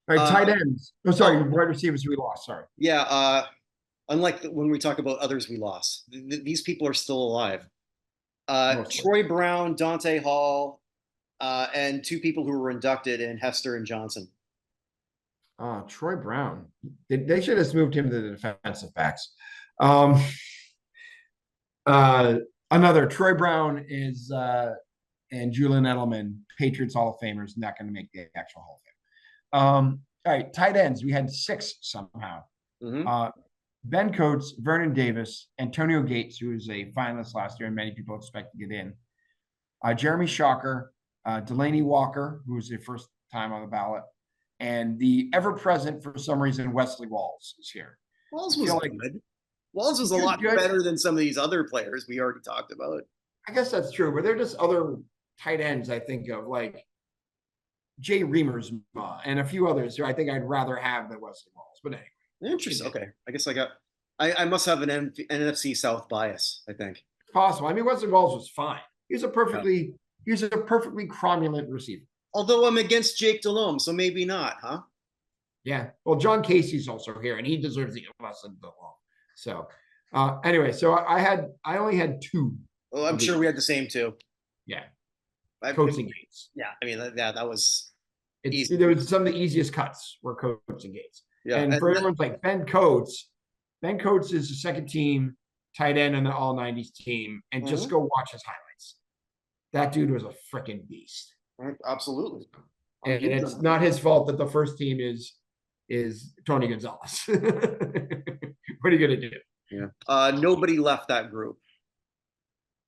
All right, tight ends. Oh, sorry, wide receivers we lost. Sorry. Yeah. Unlike when we talk about others we lost, these people are still alive. Troy Brown, Dante Hall, and 2 people who were inducted in Hester and Johnson. Troy Brown. They should have moved him to the defensive backs. Another Troy Brown is and Julian Edelman, Patriots Hall of Famers, not going to make the actual Hall of Fame. All right, tight ends. We had 6 somehow. Ben Coates, Vernon Davis, Antonio Gates, who was a finalist last year, and many people expect to get in. Jeremy Shocker, Delaney Walker, who was the first time on the ballot, and the ever-present, for some reason, Wesley Walls is here. Walls I was feel like good. Walls was a he was lot good. better than some of these other players we already talked about. I guess that's true, but they're just other tight ends I think of, like Jay Reamersma and a few others who I think I'd rather have than Wesley Walls. But anyway, Interesting. Okay, I guess I must have an NFC South bias. I think. it's possible. I mean, Wesley Walls was fine. Yeah. He was a perfectly cromulent receiver. Although I'm against Jake Delhomme, so maybe not, huh? Yeah. Well, John Casey's also here, and he deserves the less than Delhomme. So anyway, so I only had two. Oh, I'm sure we had the same too. Yeah. I, Coates and Gates. Yeah, I mean that was easy. There was some of the easiest cuts were Coates and Gates. Yeah, and for everyone's like Ben Coates is the second team tight end on the all 90s team, and just go watch his highlights. That dude was a freaking beast. Absolutely. And it's not his fault that the first team is Tony Gonzalez. What are you gonna do? Yeah. Nobody left that group.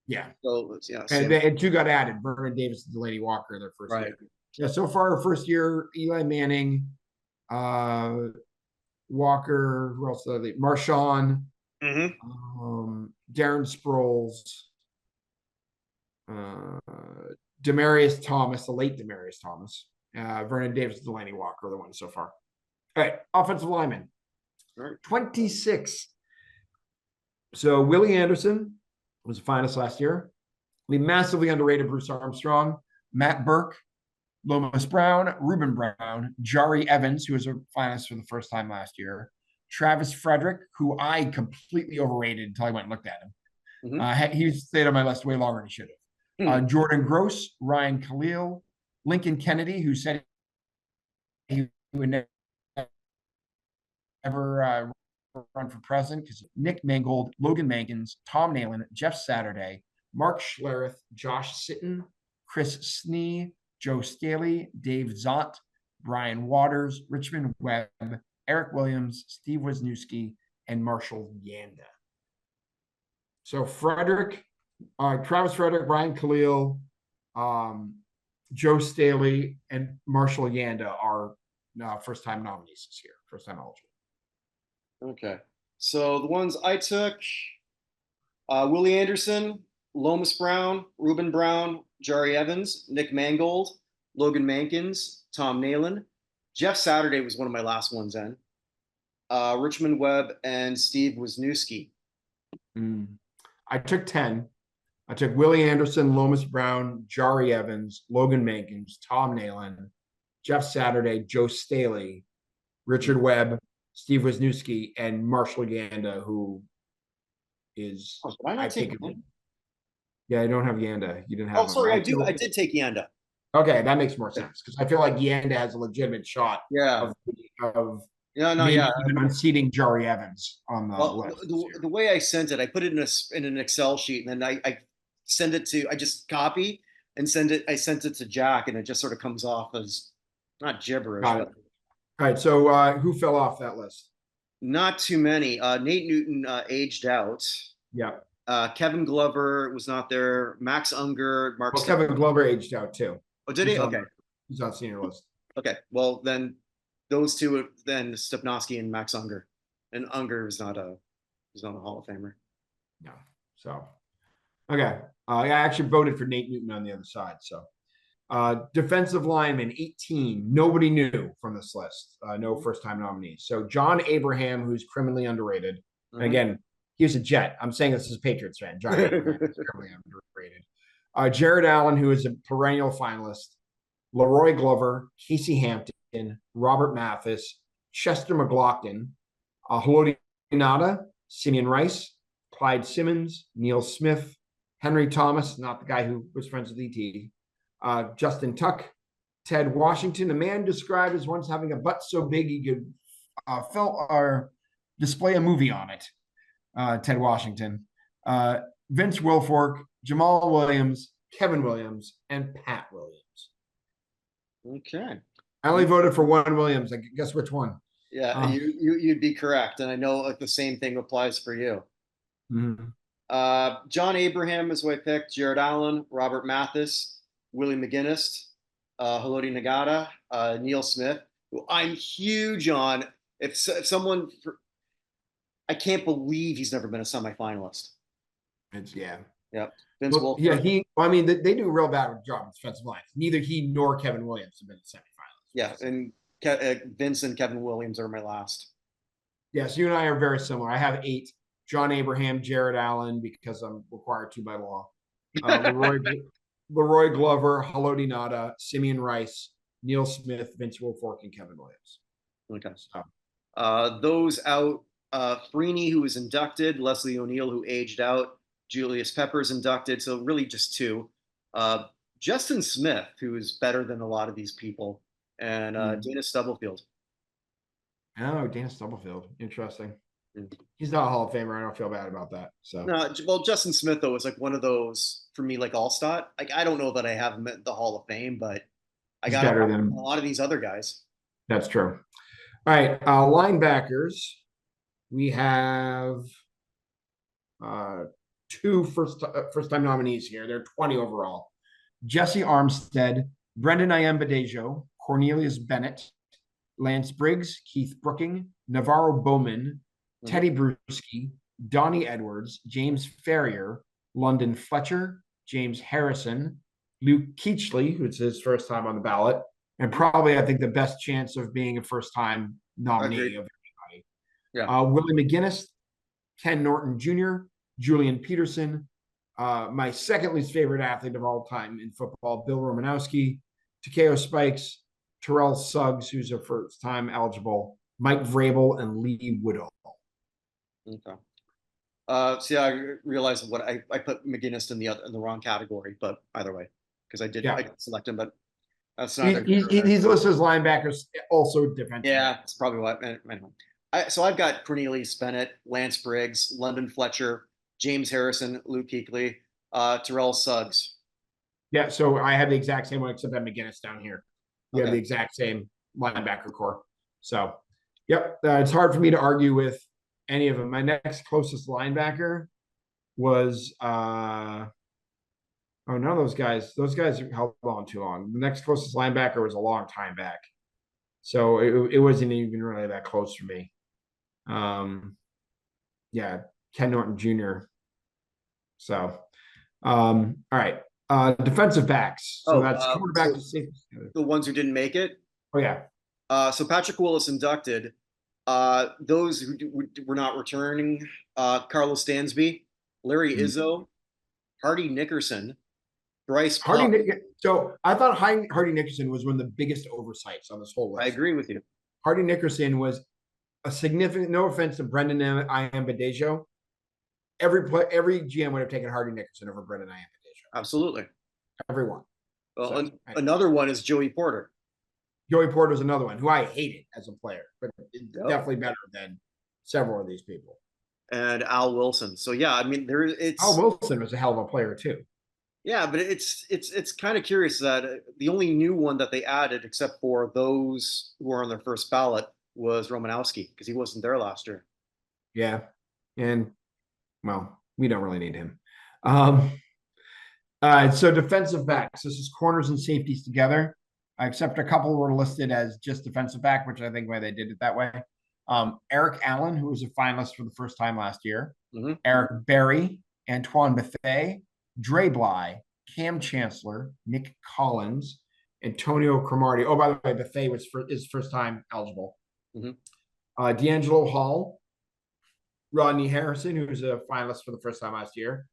Yeah. So yeah. And two got added: Vernon Davis and Delaney Walker, their first year. Yeah. So far, our first year: Eli Manning, Walker. Who else? Marshawn, Darren Sproles, Demarius Thomas, the late Demarius Thomas, Vernon Davis, Delaney Walker, the ones so far. All right, offensive lineman. All right. 26. So Willie Anderson was a finalist last year. We massively underrated Bruce Armstrong, Matt Burke, Lomas Brown, Reuben Brown, Jari Evans, who was a finalist for the first time last year, Travis Frederick, who I completely overrated until I went and looked at him. He stayed on my list way longer than he should have. Jordan Gross, Ryan Khalil, Lincoln Kennedy, who said he would never run for president, because Nick Mangold, Logan Mankins, Tom Nalen, Jeff Saturday, Mark Schlereth, Josh Sitton, Chris Snee, Joe Staley, Dave Zott, Brian Waters, Richmond Webb, Eric Williams, Steve Wisniewski, and Marshall Yanda. So Frederick, Travis Frederick, Brian Khalil, Joe Staley, and Marshall Yanda are first-time nominees this year, first-time eligible. Okay. So the ones I took, Willie Anderson, Lomas Brown, Reuben Brown, Jari Evans, Nick Mangold, Logan Mankins, Tom Nalen. Jeff Saturday was one of my last ones in. Richmond Webb and Steve Wisniewski. I took 10. I took Willie Anderson, Lomas Brown, Jari Evans, Logan Mankins, Tom Nalen, Jeff Saturday, Joe Staley, Richard Webb, Steve Wisniewski, and Marshall Yanda, who is I think yeah, I don't have Yanda. You didn't have. Oh, sorry, I did take Yanda. Okay, that makes more sense, because I feel like Yanda has a legitimate shot. Yeah. Of even unseating Jari Evans on the list. The way I sent it, I put it in an Excel sheet, and then I send it to. I just copy and send it. I sent it to Jack, and it just sort of comes off as not gibberish. Got it. All right, so who fell off that list? Not too many. Nate Newton aged out. Yeah. Kevin Glover was not there. Max Unger, Mark. Well, Kevin Glover aged out too. Oh, did he? Okay. He's on senior list. Okay. Well, then those two, then Stepnoski and Max Unger. And Unger is not a Hall of Famer. No. So, okay. I actually voted for Nate Newton on the other side. So, defensive lineman 18. Nobody knew from this list. No first-time nominees. So John Abraham, who's criminally underrated. And again, he was a Jet. I'm saying this as a Patriots fan. John Abraham is criminally underrated. Jared Allen, who is a perennial finalist. Leroy Glover, Casey Hampton, Robert Mathis, Chester McLaughlin, Haloti Nada, Simeon Rice, Clyde Simmons, Neil Smith, Henry Thomas, not the guy who was friends with E.T., Justin Tuck, Ted Washington, a man described as once having a butt so big he could display a movie on it. Ted Washington, Vince Wilfork, Jamal Williams, Kevin Williams, and Pat Williams. Okay. I only voted for one Williams. I guess which one? Yeah, you'd be correct, and I know like the same thing applies for you. John Abraham is who I picked. Jared Allen, Robert Mathis, Willie McGinnis, Haloti Nagata, Neil Smith, who I'm huge on. If someone, I can't believe he's never been a semifinalist. It's yeah. Yep. Vince Well, yeah, Wilfork. I mean, they do a real bad job with defensive lines. Neither he nor Kevin Williams have been in Yeah, semifinals. and Vince and Kevin Williams are my last. Yes, you and I are very similar. I have 8: John Abraham, Jared Allen, because I'm required to by law. Leroy Glover, Haloti Nada, Simeon Rice, Neil Smith, Vince Wilfork, and Kevin Williams. Okay. So, Those out, Freeney, who was inducted, Leslie O'Neill, who aged out, Julius Peppers inducted. So really just 2. Uh, Justin Smith, who is better than a lot of these people, and Dana Stubblefield. oh, Dan Stubblefield. Interesting. Mm. He's not a Hall of Famer. I don't feel bad about that. So No, well, Justin Smith though is like one of those for me, like all-star. Like I don't know that I have him at the Hall of Fame, but I he's got better a than lot of these other guys. that's true. All right, linebackers. We have 2 first-time nominees here. There are 20 overall. Jesse Armstead, Brendan Iambadejo, Cornelius Bennett, Lance Briggs, Keith Brooking, Navarro Bowman, Teddy Bruschi, Donnie Edwards, James Ferrier, London Fletcher, James Harrison, Luke Keechley, who's his first time on the ballot, and probably, I think, the best chance of being a first-time nominee of anybody. Yeah. Willie McGinnis, Ken Norton Jr., Julian Peterson, my second least favorite athlete of all time in football, Bill Romanowski, Takeo Spikes, Terrell Suggs, who's a first-time eligible, Mike Vrabel, and Lee Woodall. Okay. So yeah, I realized what I put McGinnis in the wrong category, but either way, because I did select him, but that's not. He's listed as linebackers, also defensive. Yeah, it's probably what. Anyway, so I've got Cornelius Bennett, Lance Briggs, London Fletcher, James Harrison, Luke Kuechly, Terrell Suggs. Yeah, so I have the exact same one except that McGinnis down here. We have the exact same linebacker core. So, yep, it's hard for me to argue with any of them. My next closest linebacker was none of those guys. Those guys held on too long. The next closest linebacker was a long time back, so it wasn't even really that close for me. Yeah, Ken Norton Jr. So, all right. Defensive backs. So that's quarterback to safety. The ones who didn't make it. Oh yeah. So Patrick Willis inducted. Those who were not returning: Carlos Stansby, Larry Izzo, Hardy Nickerson, Bryce Pup. So I thought Hardy Nickerson was one of the biggest oversights on this whole list. I agree with you. Hardy Nickerson was a significant. No offense to Brendan Iambadejo, every GM would have taken Hardy Nickerson over Brendan Iambadejo. Absolutely, everyone. Well, another one is Joey Porter. Joey Porter is another one who I hated as a player, but definitely better than several of these people. And Al Wilson. So yeah, I mean, Al Wilson was a hell of a player too. Yeah, but it's kind of curious that the only new one that they added, except for those who were on their first ballot, was Romanowski because he wasn't there last year. Yeah, and well, we don't really need him. So defensive backs. This is corners and safeties together, except a couple were listed as just defensive back, which I think why they did it that way. Eric Allen, who was a finalist for the first time last year. Eric Berry, Antoine Bethea, Dre Bly, Cam Chancellor, Nick Collins, Antonio Cromartie. Oh, by the way, Bethea was his first time eligible. D'Angelo Hall, Rodney Harrison, who was a finalist for the first time last year.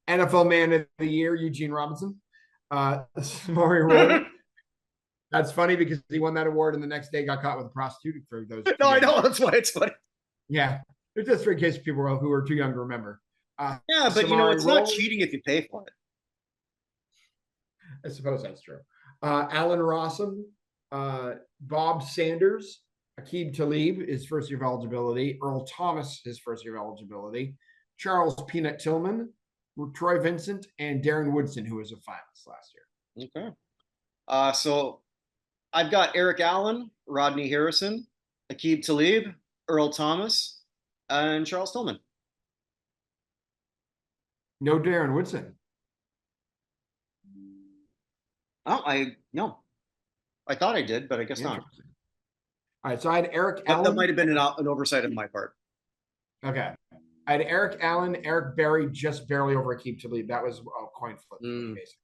NFL Man of the Year, Eugene Robinson. Maury Rowe. That's funny because he won that award and the next day got caught with a prostitute for those. No, I know. That's why it's funny. Yeah. It's just for in case people who are too young to remember. Yeah, but it's not cheating if you pay for it. I suppose that's true. Alan Rossum, Bob Sanders, Aqib Talib, his first year of eligibility, Earl Thomas, his first year of eligibility, Charles Peanut Tillman, Troy Vincent, and Darren Woodson, who was a finalist last year. Okay. So I've got Eric Allen, Rodney Harrison, Aqib Talib, Earl Thomas, and Charles Tillman. No Darren Woodson. Oh, I no, I thought I did, but I guess not. Interesting. All right, so I had Eric That might Allen. have been an oversight on my part. Okay. I had Eric Allen, Eric Berry, just barely over Akeem Talib. That was a coin flip for me, Mm, basically.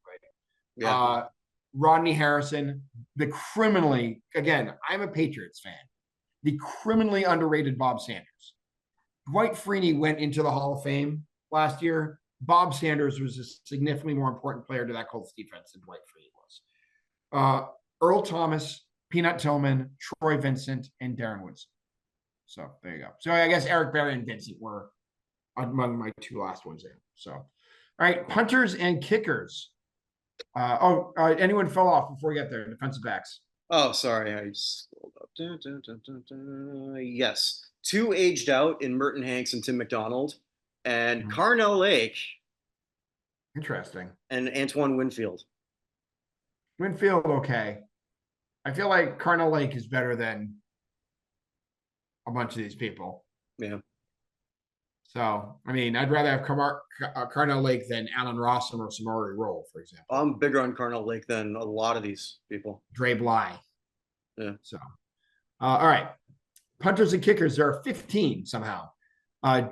yeah. Rodney Harrison, the criminally, again, I'm a Patriots fan, the criminally underrated Bob Sanders. Dwight Freeney went into the Hall of Fame last year. Bob Sanders was a significantly more important player to that Colts defense than Dwight Freeney was. Earl Thomas, Peanut Tillman, Troy Vincent, and Darren Woodson. So there you go. So I guess Eric Berry and Vincent were among my two last ones there. So, all right, punters and kickers. Anyone fell off before we get there? Defensive backs. Oh, sorry, I scrolled up. Yes, two aged out in Merton Hanks and Tim McDonald, and Carnell Lake Interesting. and Antoine Winfield. Winfield, okay. I feel like Carnell Lake is better than a bunch of these people. Yeah. So, I mean, I'd rather have Carnell Lake than Alan Rossum or Samori Roll, for example. I'm bigger on Carnell Lake than a lot of these people. Dre Bly. Yeah. So, all right. Punters and kickers, there are 15 somehow.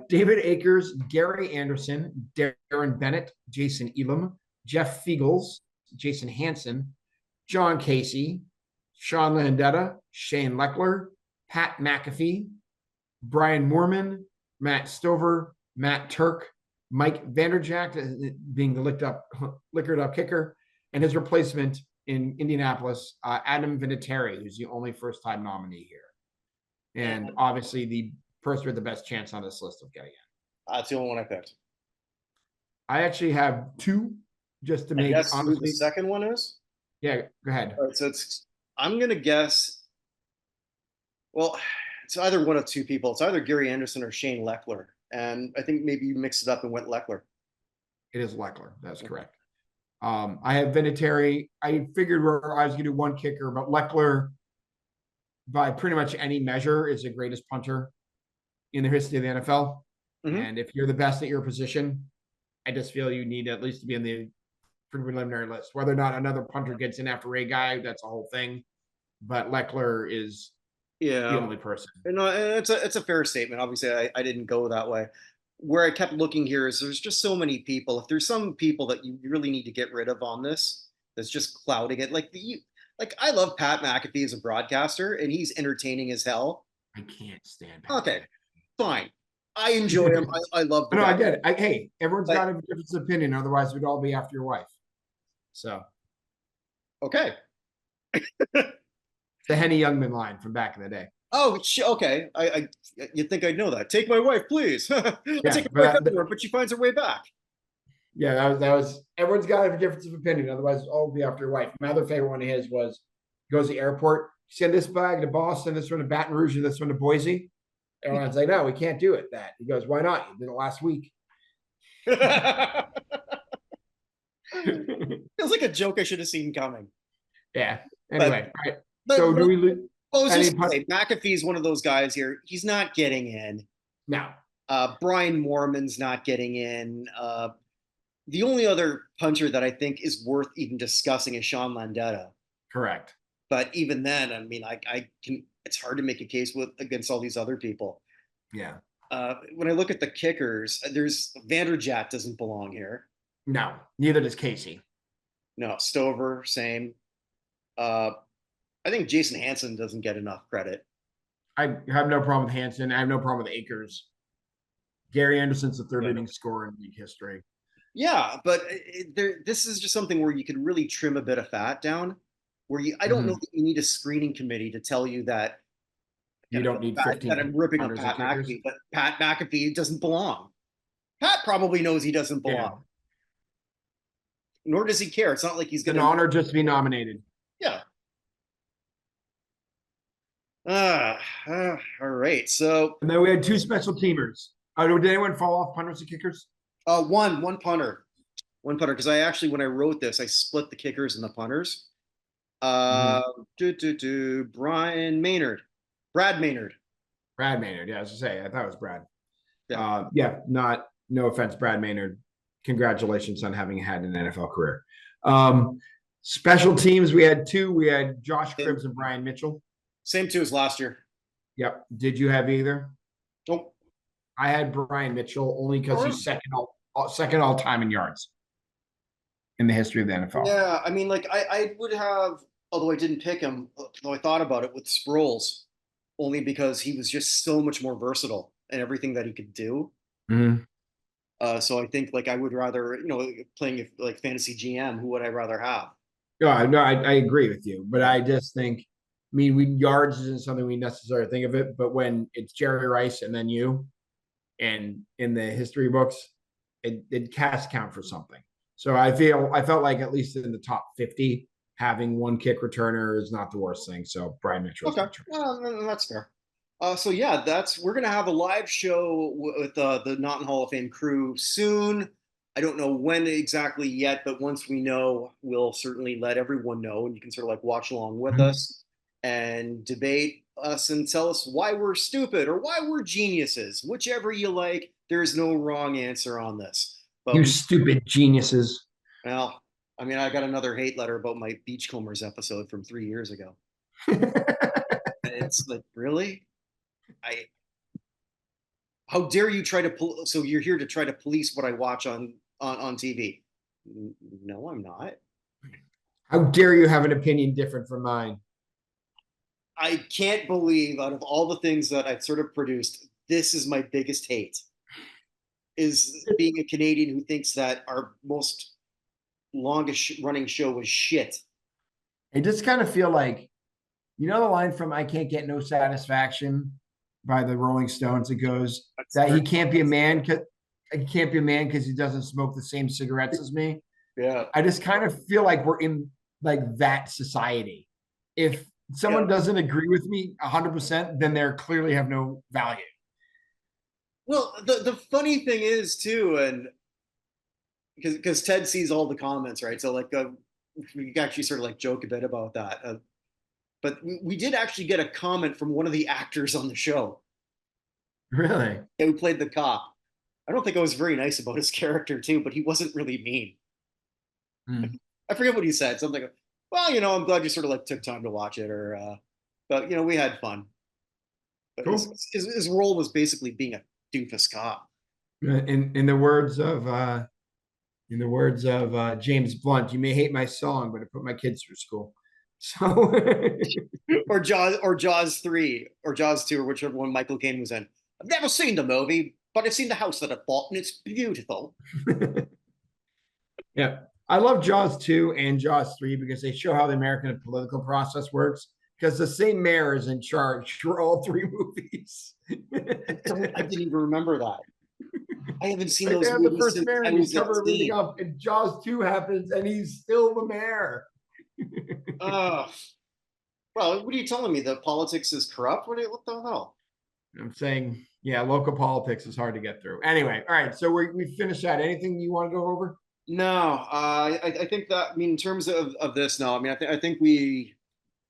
David Akers, Gary Anderson, Darren Bennett, Jason Elam, Jeff Fiegels, Jason Hansen, John Casey, Sean Landetta, Shane Leckler, Pat McAfee, Brian Moorman, Matt Stover, Matt Turk, Mike Vanderjagt, being the liquored up kicker, and his replacement in Indianapolis, Adam Vinatieri, who's the only first-time nominee here. And obviously the person with the best chance on this list of getting it. That's the only one I picked. I actually have two just to make guess honestly. who the second one is? Yeah, go ahead. All right, so I'm gonna guess. Well, it's either one of two people. It's either Gary Anderson or Shane Leckler. And I think maybe you mixed it up and went Leckler. It is Leckler. That's correct. I have Vinatieri. I figured I was going to do one kicker, but Leckler, by pretty much any measure, is the greatest punter in the history of the NFL. Mm-hmm. And if you're the best at your position, I just feel you need at least to be in the preliminary list. Whether or not another punter gets in after a guy, that's a whole thing. But Leckler is the only person. No, it's a fair statement. Obviously, I didn't go that way. Where I kept looking here is there's just so many people. If there's some people that you really need to get rid of on this, that's just clouding it. Like I love Pat McAfee as a broadcaster, and he's entertaining as hell. I can't stand Pat. Okay, fine. I enjoy him. I love the guy. I get it. Hey, everyone's got a different opinion. Otherwise, we'd all be after your wife. So. Okay. The Henny Youngman line from back in the day. Oh, okay. You'd think I'd know that. Take my wife, please. Take my wife everywhere, but she finds her way back. Yeah, that was. Everyone's got a difference of opinion. Otherwise, all be after your wife. My other favorite one of his was goes to the airport. Send this bag to Boston. This one to Baton Rouge. And this one to Boise. Everyone's like, no, we can't do it. That he goes, why not? You did it last week. Feels like a joke I should have seen coming. Yeah. Anyway, all right. So do we? McAfee's one of those guys here. He's not getting in. No. Brian Moorman's not getting in. The only other puncher that I think is worth even discussing is Sean Landetta. Correct. But even then, I mean, I can. It's hard to make a case against all these other people. Yeah. When I look at the kickers, there's Vanderjagt doesn't belong here. No, neither does Casey. No, Stover, same. I think Jason Hansen doesn't get enough credit. I have no problem with Hansen. I have no problem with Akers. Gary Anderson's the third leading scorer in league history. Yeah, but this is just something where you could really trim a bit of fat down. Where I don't know that you need a screening committee to tell you that you don't need 15. That I'm ripping on Pat McAfee, but Pat McAfee doesn't belong. Pat probably knows he doesn't belong. Yeah. Nor does he care. It's not like he's going to. An honor just to be nominated. Yeah. All right. So. And then we had two special teamers. Did anyone fall off punters and kickers? One punter. Because I actually, when I wrote this, I split the kickers and the punters. Brad Maynard. Yeah, I was gonna say, I thought it was Brad. Yeah. No offense, Brad Maynard. Congratulations on having had an NFL career. Um, Special teams, we had two. We had Josh Same, Cribbs and Brian Mitchell. same two as last year. Yep. Did you have either? Nope. I had Brian Mitchell only because All he's right. second all time in yards in the history of the NFL. Yeah, I mean, like I would have, although I didn't pick him, though I thought about it with Sproles, only because he was just so much more versatile in everything that he could do. Mm-hmm. So I think like I would rather, playing like fantasy GM, who would I rather have? No, I agree with you, but I just think, I mean, yards isn't something we necessarily think of it, but when it's Jerry Rice and then you, and in the history books, it casts count for something. So I felt like at least in the top 50, having one kick returner is not the worst thing. So Brian Mitchell is Okay, my choice. well, that's fair. So yeah, we're gonna have a live show with the Not in Hall of Fame crew soon. I don't know when exactly yet, but once we know, we'll certainly let everyone know, and you can sort of like watch along with Mhm. us and debate us and tell us why we're stupid or why we're geniuses. Whichever you like, there's no wrong answer on this. But You stupid geniuses. well, I mean, I got another hate letter about my Beachcombers episode from 3 years ago. It's like, really? I How dare you try to so you're here to try to police what I watch on TV? No, I'm not. How dare you have an opinion different from mine? I can't believe out of all the things that I've sort of produced, this is my biggest hate. Is being a Canadian who thinks that our most longest running show was shit. I just kind of feel like, you know, the line from "I Can't Get No Satisfaction" by the Rolling Stones. It goes That's that very he can't be a man because he doesn't smoke the same cigarettes as me. yeah, I just kind of feel like we're in like that society. If yeah. someone doesn't agree with me 100%, then they clearly have no value. Well, the funny thing is too, and because Ted sees all the comments, right? So like we actually sort of like joke a bit about that. But we did actually get a comment from one of the actors on the show Really? who played the cop. I don't think I was very nice about his character too, but he wasn't really mean. Mm. I forget what he said. Something like, well, I'm glad you sort of like took time to watch it, or but we had fun. But his, Cool. his his role was basically being a doofus cop. In the words of James Blunt, you may hate my song, but it put my kids through school. So Or Jaws 3 or Jaws 2 or whichever one Michael Caine was in. I've never seen the movie, but I've seen the house that I bought and it's beautiful. yeah, I love Jaws 2 and Jaws 3 because they show how the American political process works. Because the same mayor is in charge for all three movies. I didn't even remember that. I haven't seen Like they those have the movies first since mayor I and they was a cover everything teen. up, and Jaws 2 happens and he's still the mayor. Uh, well, what are you telling me? The politics is corrupt? What the hell? I'm saying, yeah, local politics is hard to get through. Anyway, all right, so we finished that. Anything you want to go over? No, I think that, I mean, in terms of this, no, I mean, I think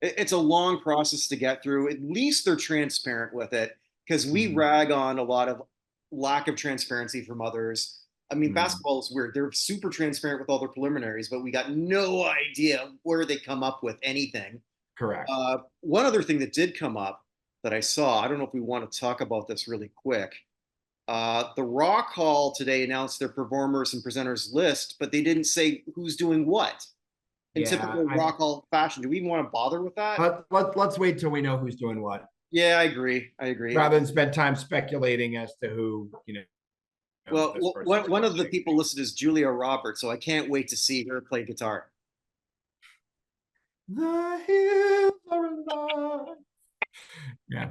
it's a long process to get through. At least they're transparent with it because we Mm, rag on a lot of lack of transparency from others. I mean, mm, basketball is weird. They're super transparent with all their preliminaries, but we got no idea where they come up with anything. correct. One other thing that did come up that I saw, I don't know if we want to talk about this really quick. The Rock Hall today announced their performers and presenters list, but they didn't say who's doing what. In Yeah, typical Rock Hall fashion, do we even want to bother with that? let's wait till we know who's doing what, Yeah, I agree. I agree. rather than spend time speculating as to who Well, this person's one of the approaching. people listed is Julia Roberts, so I can't wait to see her play guitar. The hills are alive. Yeah.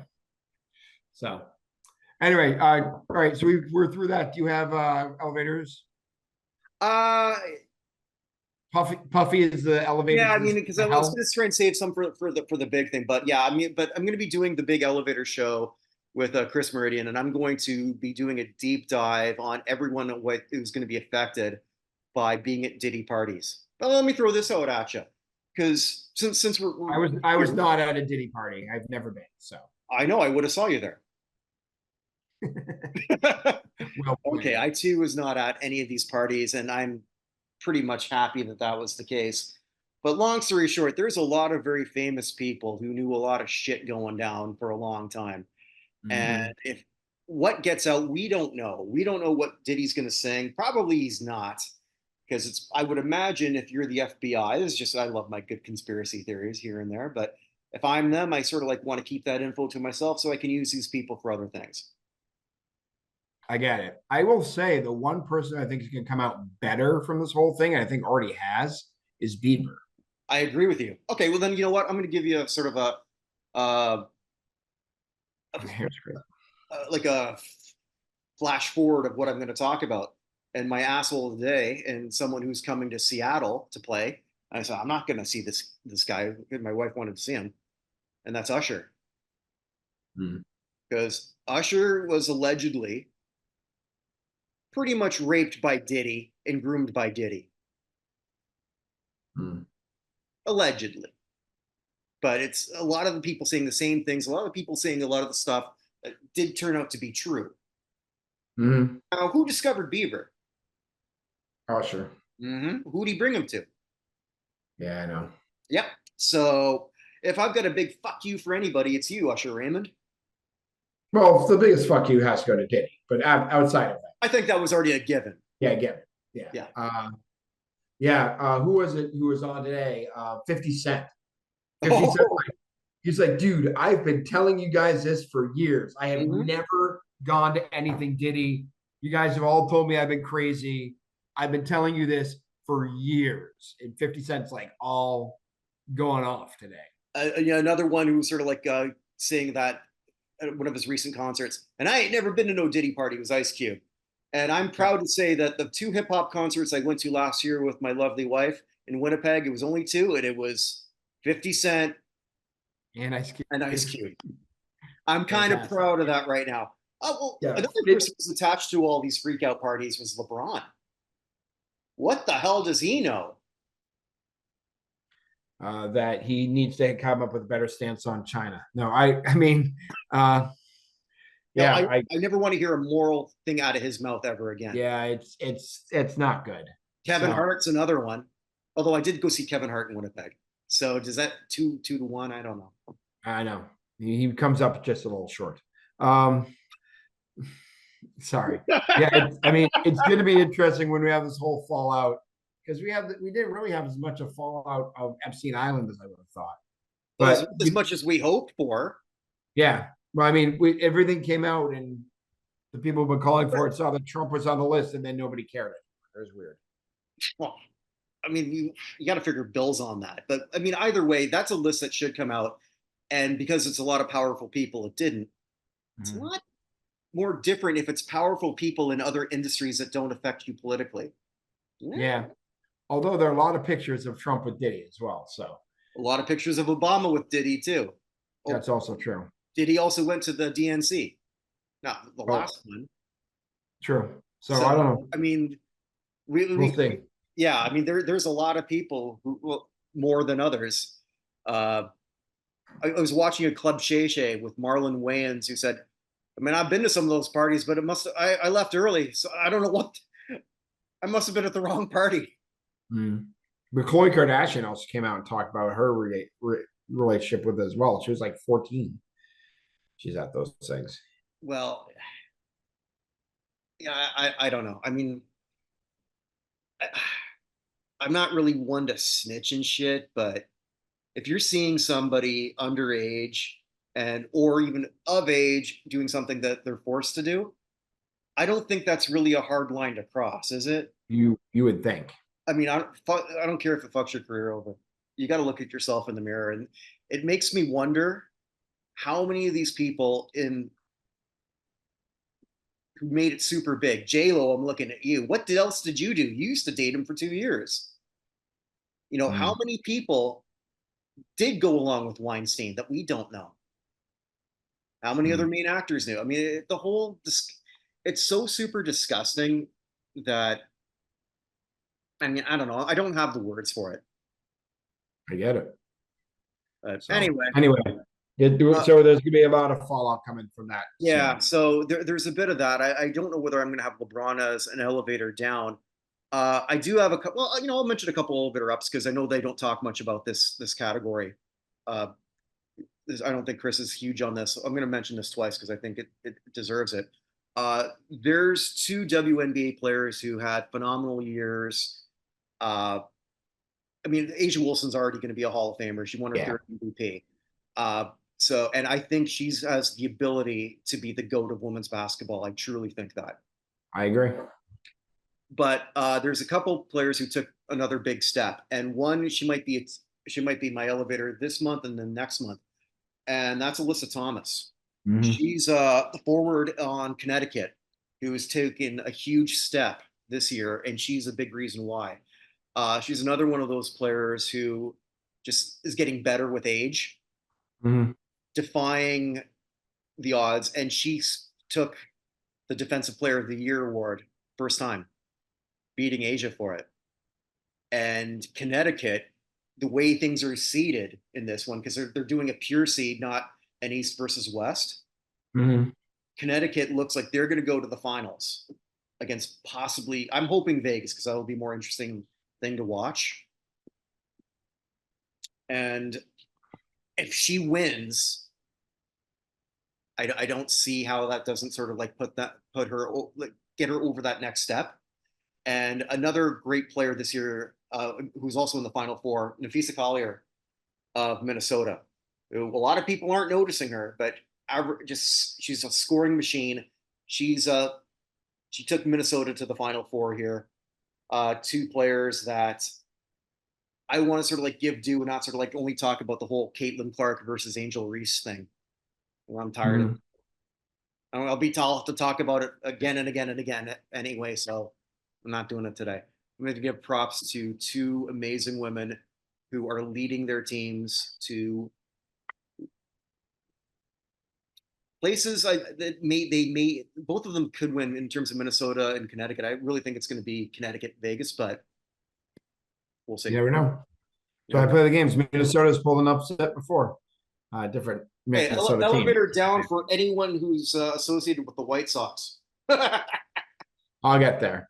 So anyway, all right. So we're through that. Do you have elevators? Uh, Puffy is the elevator yeah, I to mean, because the I was hell. going to try and save some for the big thing, but yeah, I mean, but I'm going to be doing the big elevator show with Chris Meridian, and I'm going to be doing a deep dive on everyone what who's going to be affected by being at Diddy parties. But let me throw this out at you, because since we're I was here, not at a Diddy party. I've never been. So I know I would have saw you there. Well Okay, played. I too was not at any of these parties, and I'm pretty much happy that that was the case. But long story short, there's a lot of very famous people who knew a lot of shit going down for a long time. And Mhm. if what gets out, we don't know. We don't know what Diddy's going to sing. Probably he's not, because it's. I would imagine if you're the FBI, this is just. I love my good conspiracy theories here and there, but if I'm them, I sort of like want to keep that info to myself so I can use these people for other things. I get it. I will say the one person I think is going to come out better from this whole thing, and I think already has, is Bieber. I agree with you. Okay, well then you know what? I'm going to give you a sort of uh, Here's great. like a flash forward of what I'm going to talk about. And my asshole of the day, and someone who's coming to Seattle to play. I said, I'm not going to see this guy. My wife wanted to see him, and that's Usher, Mm, because Usher was allegedly pretty much raped by Diddy and groomed by Diddy, mm, allegedly. But it's a lot of the people saying the same things. A lot of the people saying a lot of the stuff that did turn out to be true. mm. Now, who discovered Bieber? Oh, sure. Who'd he bring him to? Yeah, I know. Yep. So if I've got a big fuck you for anybody, it's you, Usher Raymond. Well, the biggest fuck you has to go to Diddy, but outside of that, I think that was already a given. yeah, get it. Yeah. Yeah. Yeah. Who was it who was on today? 50 Cent. 50 Cent. Oh. He's like, dude, I've been telling you guys this for years. I have Mhm. never gone to anything Diddy. You guys have all told me I've been crazy. I've been telling you this for years. And 50 Cent's like all going off today. Yeah, another one who was sort of like saying that at one of his recent concerts, and I ain't never been to no Diddy party, was Ice Cube. And I'm Yeah. proud to say that the two hip hop concerts I went to last year with my lovely wife in Winnipeg, it was only two, and it was 50 Cent And Ice and Cube. Ice Cube. I'm kind of Fantastic. proud of that right now. Oh, well, Yeah. another person who's attached to all these freak out parties was LeBron. What the hell does he know? That he needs to come up with a better stance on China. No, I mean, uh, You know, yeah, I never want to hear a moral thing out of his mouth ever again. yeah, it's not good. Kevin So Hart's another one. Although I did go see Kevin Hart in Winnipeg. So does that two to one? I don't know. I know he comes up just a little short. Um, sorry. Yeah, I mean, it's going to be interesting when we have this whole fallout because we didn't really have as much a fallout of Epstein Island as I would have thought. Well, But as much as we hoped for. yeah, well, I mean, everything came out and the people who've been calling for it saw that Trump was on the list and then nobody cared. It was weird. Well, I mean, you got to figure bills on that. But I mean, either way, that's a list that should come out. And because it's a lot of powerful people, it didn't. It's a Mhm. lot more different if it's powerful people in other industries that don't affect you politically. Yeah. Yeah. Although there are a lot of pictures of Trump with Diddy as well. So A lot of pictures of Obama with Diddy too. Oh, that's also true. Diddy also went to the DNC. Not the Oh, last one. true. So So I don't know. I mean, We'll see. yeah, I mean, there's a lot of people who, well, more than others. Uh, I was watching a Club Shay Shay with Marlon Wayans, who said, I mean, I've been to some of those parties, but I left early, so I don't know what, I must have been at the wrong party. Mm. But Khloe Kardashian also came out and talked about her relationship with it as well. She was like 14. She's at those things. Well, yeah, I don't know. I mean, I, I'm not really one to snitch and shit, but if you're seeing somebody underage and or even of age doing something that they're forced to do, I don't think that's really a hard line to cross, is it? You would think. I mean, I don't care if it fucks your career over. You got to look at yourself in the mirror, and it makes me wonder how many of these people in who made it super big. J Lo, I'm looking at you. What else did you do? You used to date him for 2 years. You know, how Mm. many people did go along with Weinstein that we don't know? How many other Mm. main actors knew? I mean, the whole it's so super disgusting that I mean, I don't know. I don't have the words for it. I get it. But So anyway, anyway, Uh, So there's gonna be a lot of fallout coming from that yeah, soon. so there's a bit of that. I don't know whether I'm going to have LeBron as an elevator down. I do have a couple. Well, I'll mention a couple elevator ups because I know they don't talk much about this category. Uh, I don't think Chris is huge on this. I'm going to mention this twice because I think it deserves it. There's two WNBA players who had phenomenal years. Uh, I mean, Asia Wilson's already going to be a Hall of Famer. She won her Yeah, third MVP. And I think she's has the ability to be the GOAT of women's basketball. I truly think that. I agree. But there's a couple players who took another big step, and one she might be my elevator this month and then next month, and that's Alyssa Thomas. Hmm. She's the forward on Connecticut who has taken a huge step this year, and she's a big reason why. She's another one of those players who just is getting better with age, Hmm. defying the odds, and she took the Defensive Player of the Year award first time, beating Asia for it. And Connecticut, the way things are seeded in this one, because they're doing a pure seed, not an East versus West. Hmm. Connecticut looks like they're going to go to the finals against possibly. I'm hoping Vegas because that'll be a more interesting thing to watch. And if she wins, I don't see how that doesn't sort of like put her like get her over that next step. And another great player this year, who's also in the Final Four, Nafisa Collier of Minnesota. A lot of people aren't noticing her, but just she's a scoring machine. She's she took Minnesota to the Final Four here. Two players that I want to sort of like give due and not sort of like only talk about the whole Caitlin Clark versus Angel Reese thing. Well, I'm tired of. Hmm. I'll be tall to talk about it again and again and again anyway. So I'm not doing it today. I'm going to give props to two amazing women who are leading their teams to places that may both of them could win in terms of Minnesota and Connecticut. I really think it's going to be Connecticut, Vegas, but we'll You see. never know. You So I never know. play the games. Minnesota's pulled an upset before. Different Hey, Minnesota team. elevator down for anyone who's associated with the White Sox. Oh, I'll get there.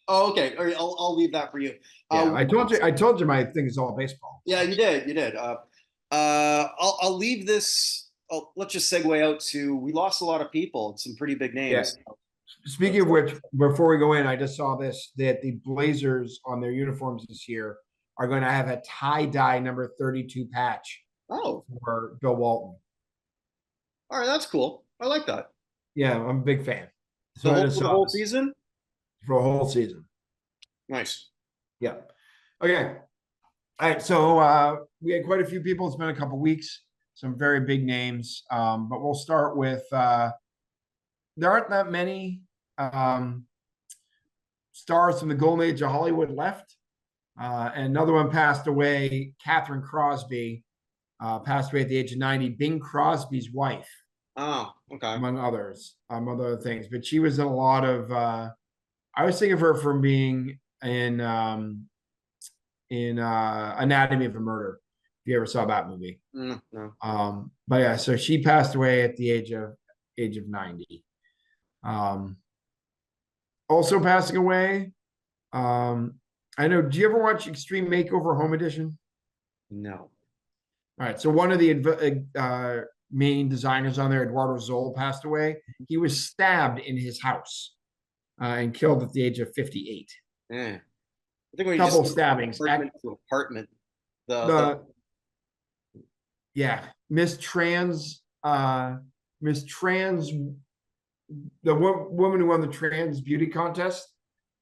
okay. All right, I'll leave that for you. Yeah, I told you. I told you my thing is all baseball. Yeah, you did. You did. I'll leave this. Let's just segue out to we lost a lot of people, some pretty big Yeah. names. Speaking of which, before we go in, I just saw this that the Blazers on their uniforms this year are going to have a tie dye number 32 patch Oh, for Bill Walton. all right, that's cool. I like that. Yeah, I'm a big fan. So I just For the saw whole this season. for a whole season. Nice. Yeah. Okay. All right. So we had quite a few people. It's been a couple weeks. Some very big names. But we'll start with there aren't that many stars from the golden age of Hollywood left. And another one passed away. Catherine Crosby passed away at the age of 90. Bing Crosby's wife, Oh, okay. among other things. But she was in a lot of. I was thinking of her from being in Anatomy of a Murder. If you ever saw that movie. No. But yeah, so she passed away at the age of 90. Also passing away. I know. Do you ever watch Extreme Makeover Home Edition? No. All right. So one of the main designers on there, Eduardo Zoll, passed away. He was stabbed in his house and killed at the age of 58. Yeah. I think when you Couple just stabbings. apartment to apartment, the The yeah, Miss Trans, the woman who won the trans beauty contest,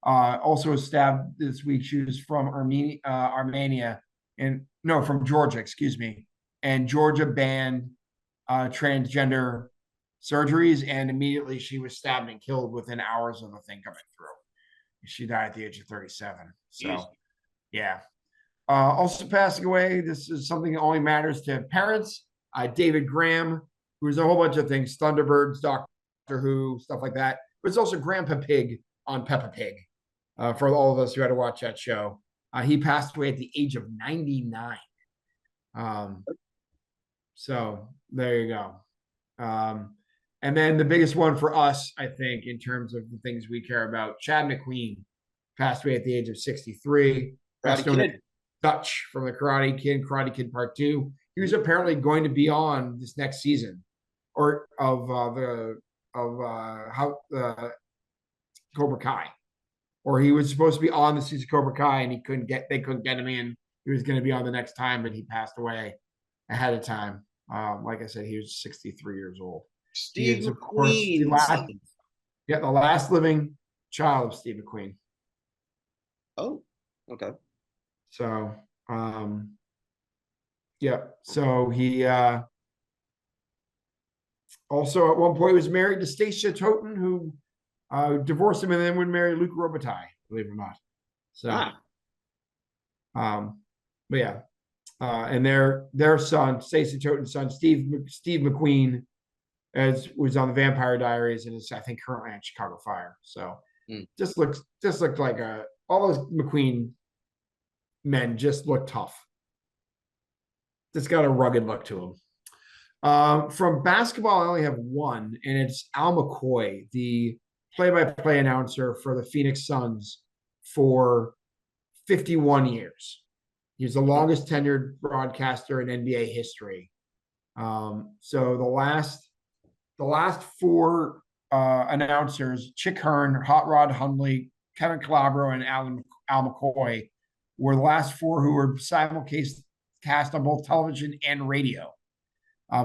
also was stabbed this week. She was from Armenia, and no, from Georgia, excuse me. And Georgia banned transgender surgeries, and immediately she was stabbed and killed within hours of the thing coming through. She died at the age of 37. geez. So, yeah. Also passing away, this is something that only matters to parents. David Graham, who's a whole bunch of things, Thunderbirds, Doctor Who, stuff like that. But it's also Grandpa Pig on Peppa Pig for all of us who had to watch that show. He passed away at the age of 99. Um, So there you go. And then the biggest one for us, I think, in terms of the things we care about, Chad McQueen passed away at the age of 63. Karate Best known as Kid. Dutch from the Karate Kid Part Two. He was apparently going to be on this next season, or of how Cobra Kai, or he was supposed to be on the season of Cobra Kai, and they couldn't get him in. He was going to be on the next time, but he passed away ahead of time. Like I said, he was 63 years old. He Steve is, of course, McQueen. the last living child of Steve McQueen. Oh, okay. So, yeah. So he also at one point was married to Stacia Toten, who divorced him and then would marry Luke Robitaille, believe it or not. So, but yeah, and their son, Stacey Toten's son, Steve McQueen, as was on the Vampire Diaries and is I think currently on Chicago Fire. So just looked like all those McQueen men just look tough. Just got a rugged look to them. From basketball, I only have one, and it's Al McCoy, the play-by-play announcer for the Phoenix Suns for 51 years. He's the longest tenured broadcaster in NBA history. So the last four announcers, Chick Hearn, Hot Rod Hundley, Kevin Calabro, and Al McCoy, were the last four who were simulcast on both television and radio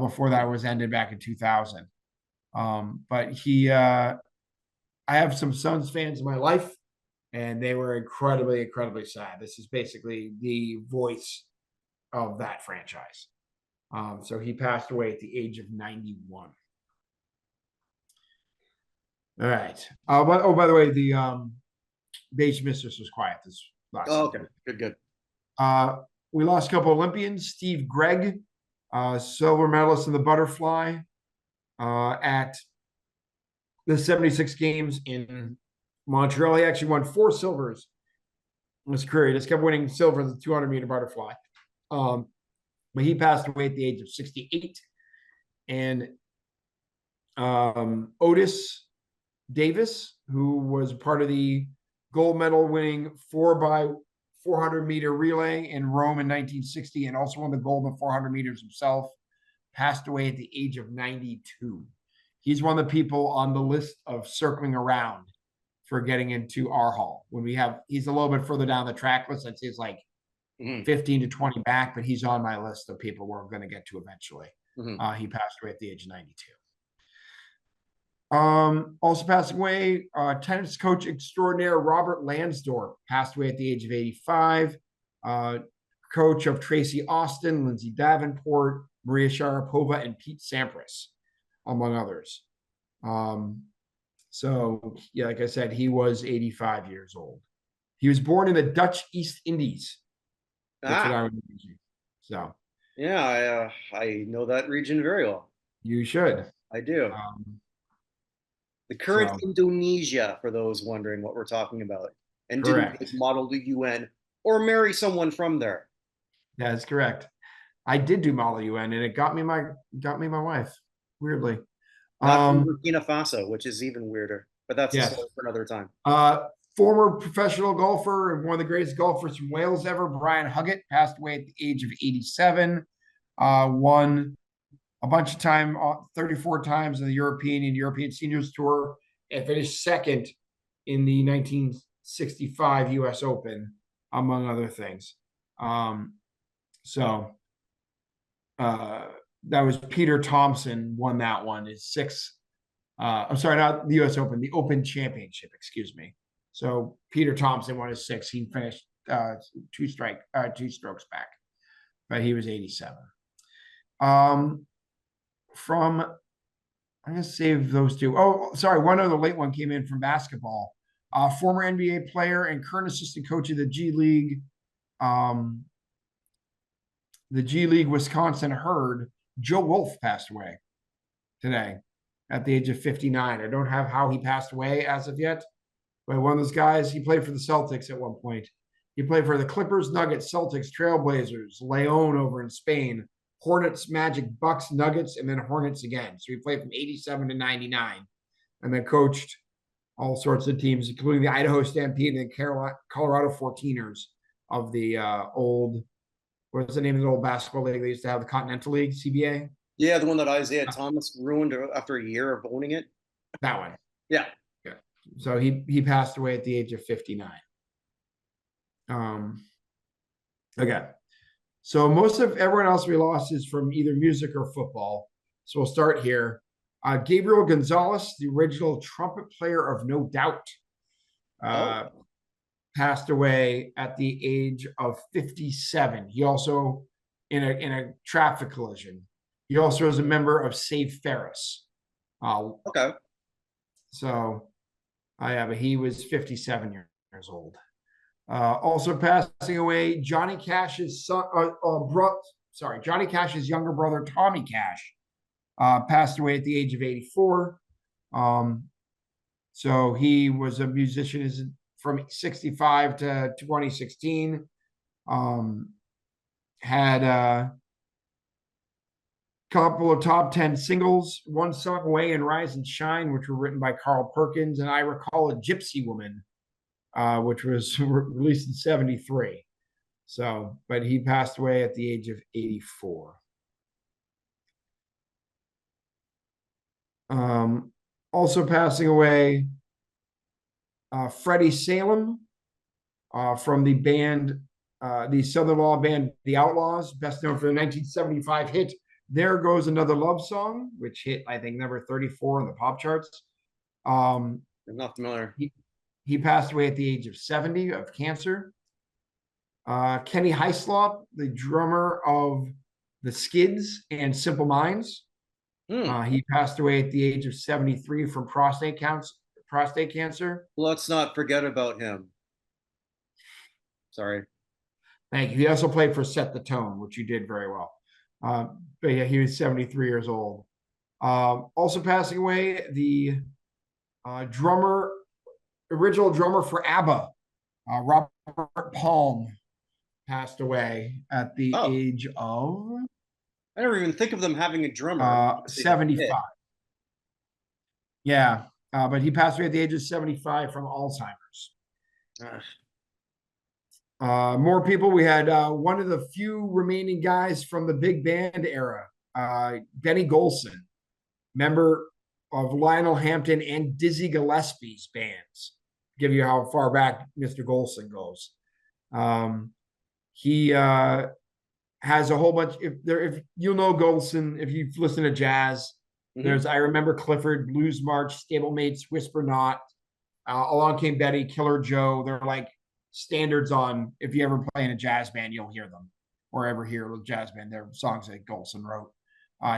before that was ended back in 2000. But I have some Suns fans in my life, and they were incredibly, incredibly sad. This is basically the voice of that franchise. So he passed away at the age of 91. All right. By the way, the Beige Mistress was quiet this last okay. Good. We lost a couple Olympians. Steve Gregg, silver medalist in the butterfly at the 76 games in Montreal. He actually won 4 silvers in his career. He just kept winning silver in the 200-meter butterfly. But he passed away at the age of 68. And Otis Davis, who was part of the gold medal winning 4x400-meter relay in Rome in 1960 and also won the gold in 400 meters himself, passed away at the age of 92. He's one of the people on the list of circling around for getting into our hall. He's a little bit further down the track list. I'd say it's like 15 to 20 back, but he's on my list of people we're going to get to eventually. He passed away at the age of 92. Also passing away, tennis coach extraordinaire Robert Lansdorf passed away at the age of 85. Coach of Tracy Austin, Lindsay Davenport, Maria Sharapova, and Pete Sampras, among others. So, yeah, like I said, he was 85 years old. He was born in the Dutch East Indies. That's what I would mention. So, yeah, I know that region very well. You should. I do. The current Indonesia, for those wondering what we're talking about, and correct. Didn't model the UN or marry someone from there. That's correct. I did do model UN, and it got me my wife. Weirdly, not from Burkina Faso, which is even weirder. But that's a story for another time. Former professional golfer and one of the greatest golfers from Wales ever, Brian Huggett, passed away at the age of 87. Won a bunch of time, 34 times in the European Seniors Tour, and finished second in the 1965 U.S. Open, among other things. That was Peter Thompson won that one. It's 6. I'm sorry, not the U.S. Open, the Open Championship, excuse me. So Peter Thompson won his 6. He finished 2 strokes back, but he was 87. I'm going to save those 2. Oh, sorry. One other late one came in from basketball. Former NBA player and current assistant coach of the G League Wisconsin Herd, Joe Wolf, passed away today at the age of 59. I don't have how he passed away as of yet, but one of those guys, he played for the Celtics at one point. He played for the Clippers, Nuggets, Celtics, Trailblazers, León over in Spain, Hornets, Magic, Bucks, Nuggets, and then Hornets again. So he played from 87 to 99 and then coached all sorts of teams, including the Idaho Stampede and the Colorado 14ers of the old, what's the name of the old basketball league they used to have, the Continental League, CBA? Yeah, the one that Isaiah Thomas ruined after a year of owning it. That one. Yeah. Yeah. So he passed away at the age of 59. Okay. So most of everyone else we lost is from either music or football. So we'll start here. Gabriel Gonzalez, the original trumpet player of No Doubt, passed away at the age of 57. He also, in a traffic collision, he also was a member of Save Ferris. Okay. So, yeah, but he was 57 years old. Also passing away, Johnny Cash's son, Johnny Cash's younger brother, Tommy Cash, passed away at the age of 84. So he was a musician from 65 to 2016. Had a couple of top 10 singles, one song Away and Rise and Shine, which were written by Carl Perkins, and I Recall a Gypsy Woman, which was released in 73. So, but he passed away at the age of 84. Also passing away, Freddie Salem, from the band, the Southern Law band, The Outlaws, best known for the 1975 hit There Goes Another Love Song, which hit, I think, number 34 in the pop charts. I'm not familiar. He passed away at the age of 70 of cancer. Kenny Hyslop, the drummer of the Skids and Simple Minds. He passed away at the age of 73 from prostate cancer. Let's not forget about him. Sorry. Thank you. He also played for Set the Tone, which you did very well. But yeah, he was 73 years old. Also passing away, the original drummer for ABBA, Robert Palm, passed away at the age of... I never even think of them having a drummer. 75. Yeah, but he passed away at the age of 75 from Alzheimer's. More people. We had one of the few remaining guys from the big band era, Benny Golson, member of Lionel Hampton and Dizzy Gillespie's bands. Give you how far back Mr. Golson goes. He has a whole bunch. If you'll know Golson, if you've listened to jazz, there's I Remember Clifford, Blues March, Stablemates, Whisper Not, Along Came Betty, Killer Joe. They're like standards on, if you ever play in a jazz band, you'll hear them, or ever hear a jazz band. They're songs that Golson wrote.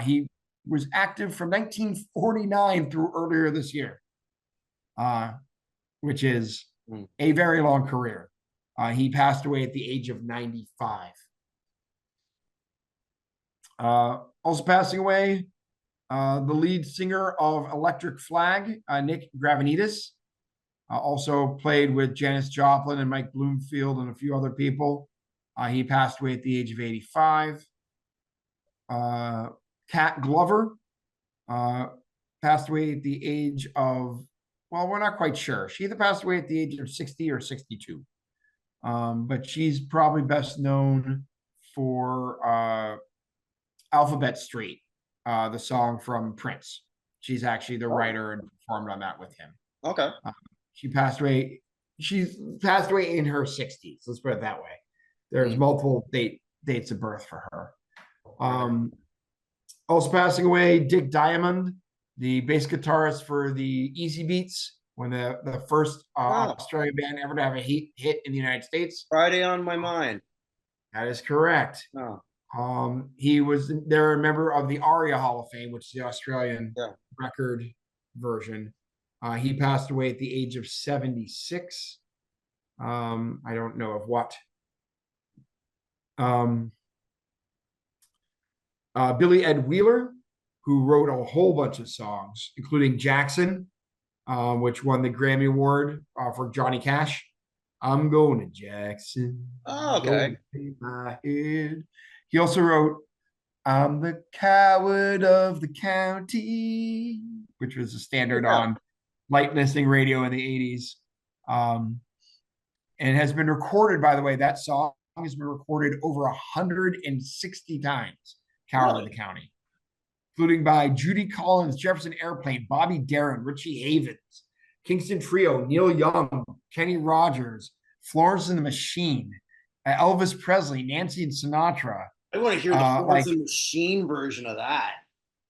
He was active from 1949 through earlier this year, which is a very long career. He passed away at the age of 95. Also passing away, the lead singer of Electric Flag, Nick Gravenides, also played with Janis Joplin and Mike Bloomfield and a few other people. He passed away at the age of 85. Cat Glover passed away at the age of, well, we're not quite sure. She either passed away at the age of 60 or 62. But she's probably best known for Alphabet Street, the song from Prince. She's actually the writer and performed on that with him. Okay. She passed away. She's passed away in her 60s. Let's put it that way. There's multiple dates of birth for her. Also passing away, Dick Diamond, the bass guitarist for the Easy Beats, one of the first Australian band ever to have a hit in the United States. Friday on My Mind. That is correct. They're a member of the ARIA Hall of Fame, which is the Australian record version. He passed away at the age of 76. I don't know of what. Billy Ed Wheeler, who wrote a whole bunch of songs, including Jackson, which won the Grammy Award for Johnny Cash. I'm going to Jackson. Oh, okay. My head. He also wrote I'm the coward of the county, which was a standard Yeah. on light listening radio in the 80s. Um, and has been recorded, by the way, that song has been recorded over 160 times, Coward of the Really? County, including by Judy Collins, Jefferson Airplane, Bobby Darin, Richie Havens, Kingston Trio, Neil Young, Kenny Rogers, Florence and the Machine, Elvis Presley, Nancy and Sinatra. I want to hear the Florence Like and the Machine version of that.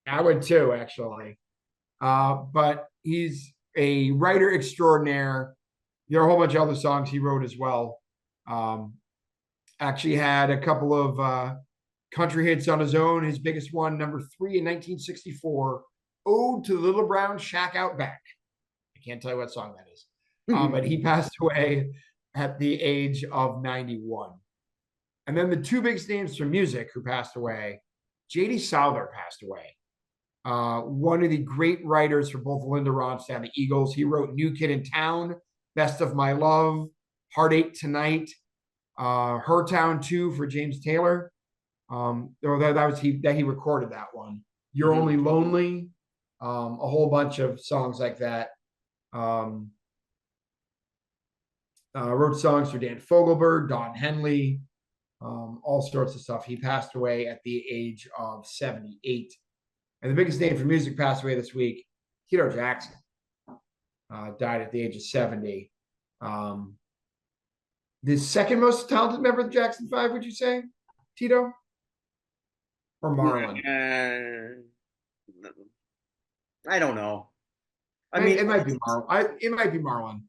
I would too, actually. But he's a writer extraordinaire. There are a whole bunch of other songs he wrote as well. Um, actually had a couple of country hits on his own. His biggest one, number 3 in 1964, Ode to the Little Brown Shack Out Back. I can't tell you what song that is. But he passed away at the age of 91. And then the two biggest names from music who passed away, J.D. Souther passed away. One of the great writers for both Linda Ronstadt and the Eagles. He wrote New Kid in Town, Best of My Love, Heartache Tonight, Her Town 2 for James Taylor. That was he recorded that one. You're Mhm. Only Lonely, a whole bunch of songs like that. Wrote songs for Dan Fogelberg, Don Henley, all sorts of stuff. He passed away at the age of 78. And the biggest name for music passed away this week, Tito Jackson, died at the age of 70. The second most talented member of the Jackson Five, would you say, Tito? Or Marlon? I don't know. I mean, It might be Marlon. It might be Marlon.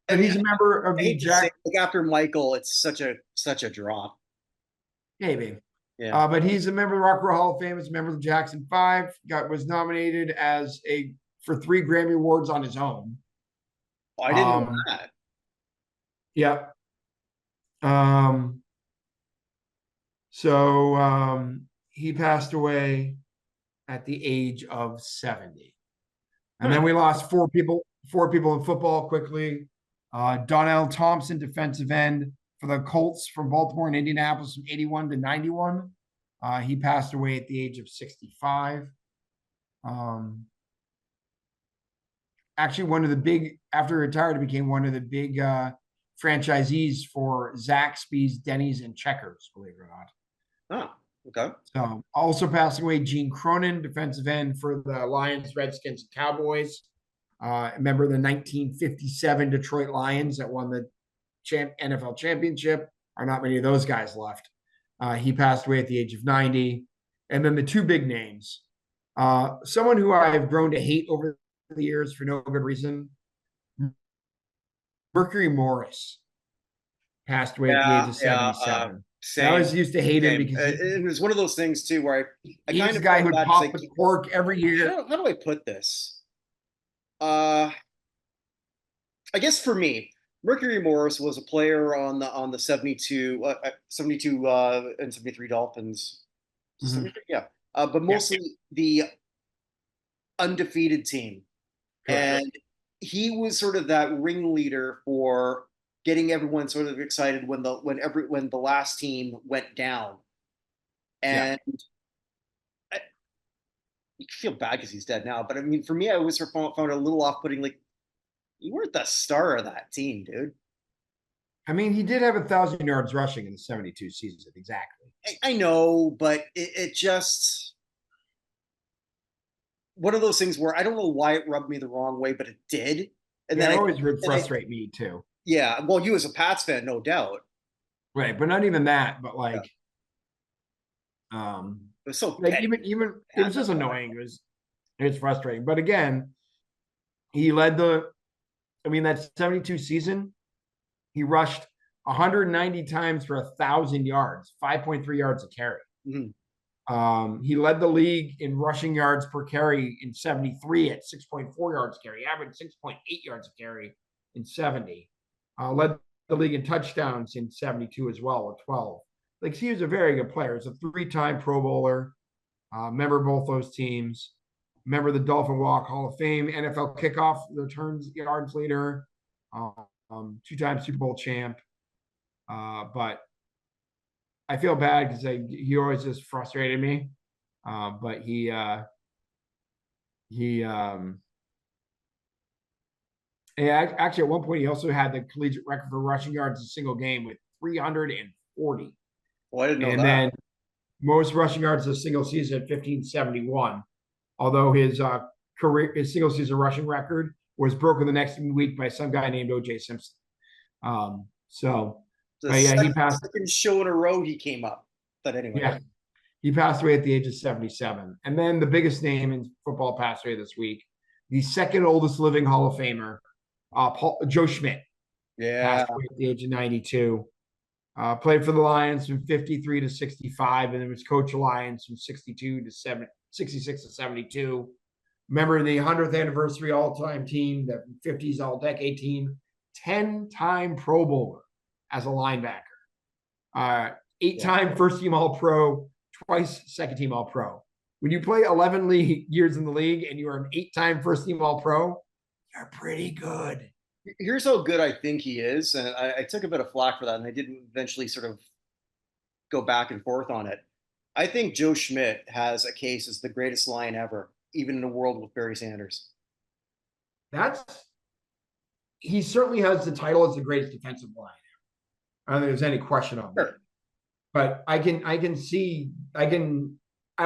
I But mean, he's a member of I the hate to say, Jack. like after Michael, it's such a drop. Maybe. Yeah. But he's a member of the Rock and Roll Hall of Fame. He's a member of the Jackson Five. Was nominated for 3 Grammy Awards on his own. Oh, I didn't know that. Yeah. So he passed away at the age of 70. And then Huh. we lost four people in football quickly. Donnell Thompson, defensive end for the Colts from Baltimore and Indianapolis from 81 to 91. He passed away at the age of 65. Actually, after he retired, he became one of the big franchisees for Zaxby's, Denny's, and Checkers, believe it or not. Oh, okay. So also passing away, Gene Cronin, defensive end for the Lions, Redskins, and Cowboys. Member of the 1957 Detroit Lions that won the NFL championship. Are not many of those guys left. He passed away at the age of 90. And then the two big names. Someone who I've grown to hate over the years for no good reason. Mercury Morris passed away at the age Yeah, of yeah. 77. And I Same, always used to hate him same. because It was one of those things too where I he was kind the of guy felt who would bad. It's pop like, the cork every year. how do I put this? Uh, I guess for me, Mercury Morris was a player on the 72 and 73 Dolphins. Mm-hmm. 73? Yeah. But Yeah, mostly the undefeated team. correct. And he was sort of that ringleader for getting everyone sort of excited when the last team went down. Yeah. And I, you feel bad because he's dead now, but I mean, for me, I always found it a little off-putting. Like, you weren't the star of that team, dude. I mean, he did have 1,000 yards rushing in the 72 season. Exactly. I know, but it just one of those things where I don't know why it rubbed me the wrong way, but it did. And Yeah, then it I always would and I frustrate me too. yeah, well, you as a Pats fan, no doubt. Right. But not even that, but Yeah. um, It was so like petty. even it Had was that just guy. annoying. It was frustrating. But again, he led that 72 season, he rushed 190 times for 1,000 yards, 5.3 yards a carry. Mhm. He led the league in rushing yards per carry in 73 at 6.4 yards a carry, averaged 6.8 yards a carry in 70. Led the league in touchdowns in 72 as well with 12. Like he was a very good player. He's a 3-time Pro Bowler. Member of both those teams. Member of the Dolphin Walk Hall of Fame, NFL kickoff returns yards leader, 2-time Super Bowl champ. But I feel bad because he always just frustrated me. But he and actually at one point he also had the collegiate record for rushing yards in a single game with 340. Well, I didn't know And that. then most rushing yards in a single season at 1571. Although his single season rushing record was broken the next week by some guy named O.J. Simpson. So, The but yeah, he passed. second show in a row he came up. But anyway, Yeah, he passed away at the age of 77. And then the biggest name in football passed away this week, the second oldest living Hall of Famer, Joe Schmidt, yeah, passed away at the age of 92. Played for the Lions from 53 to 65, and then was coach of Lions from 66 to 72. Member of the 100th anniversary all-time team, the 50s all-decade team, 10-time Pro Bowler as a linebacker. 8-time first-team All-Pro, twice second-team All-Pro. When you play 11 years in the league and you are an 8-time first-team All-Pro, you're pretty good. Here's how good I think he is, and I took a bit of flack for that, and I did eventually sort of go back and forth on it. I think Joe Schmidt has a case as the greatest Lion ever, even in a world with Barry Sanders. He certainly has the title as the greatest defensive Lion. I don't think there's any question on that. Sure. But I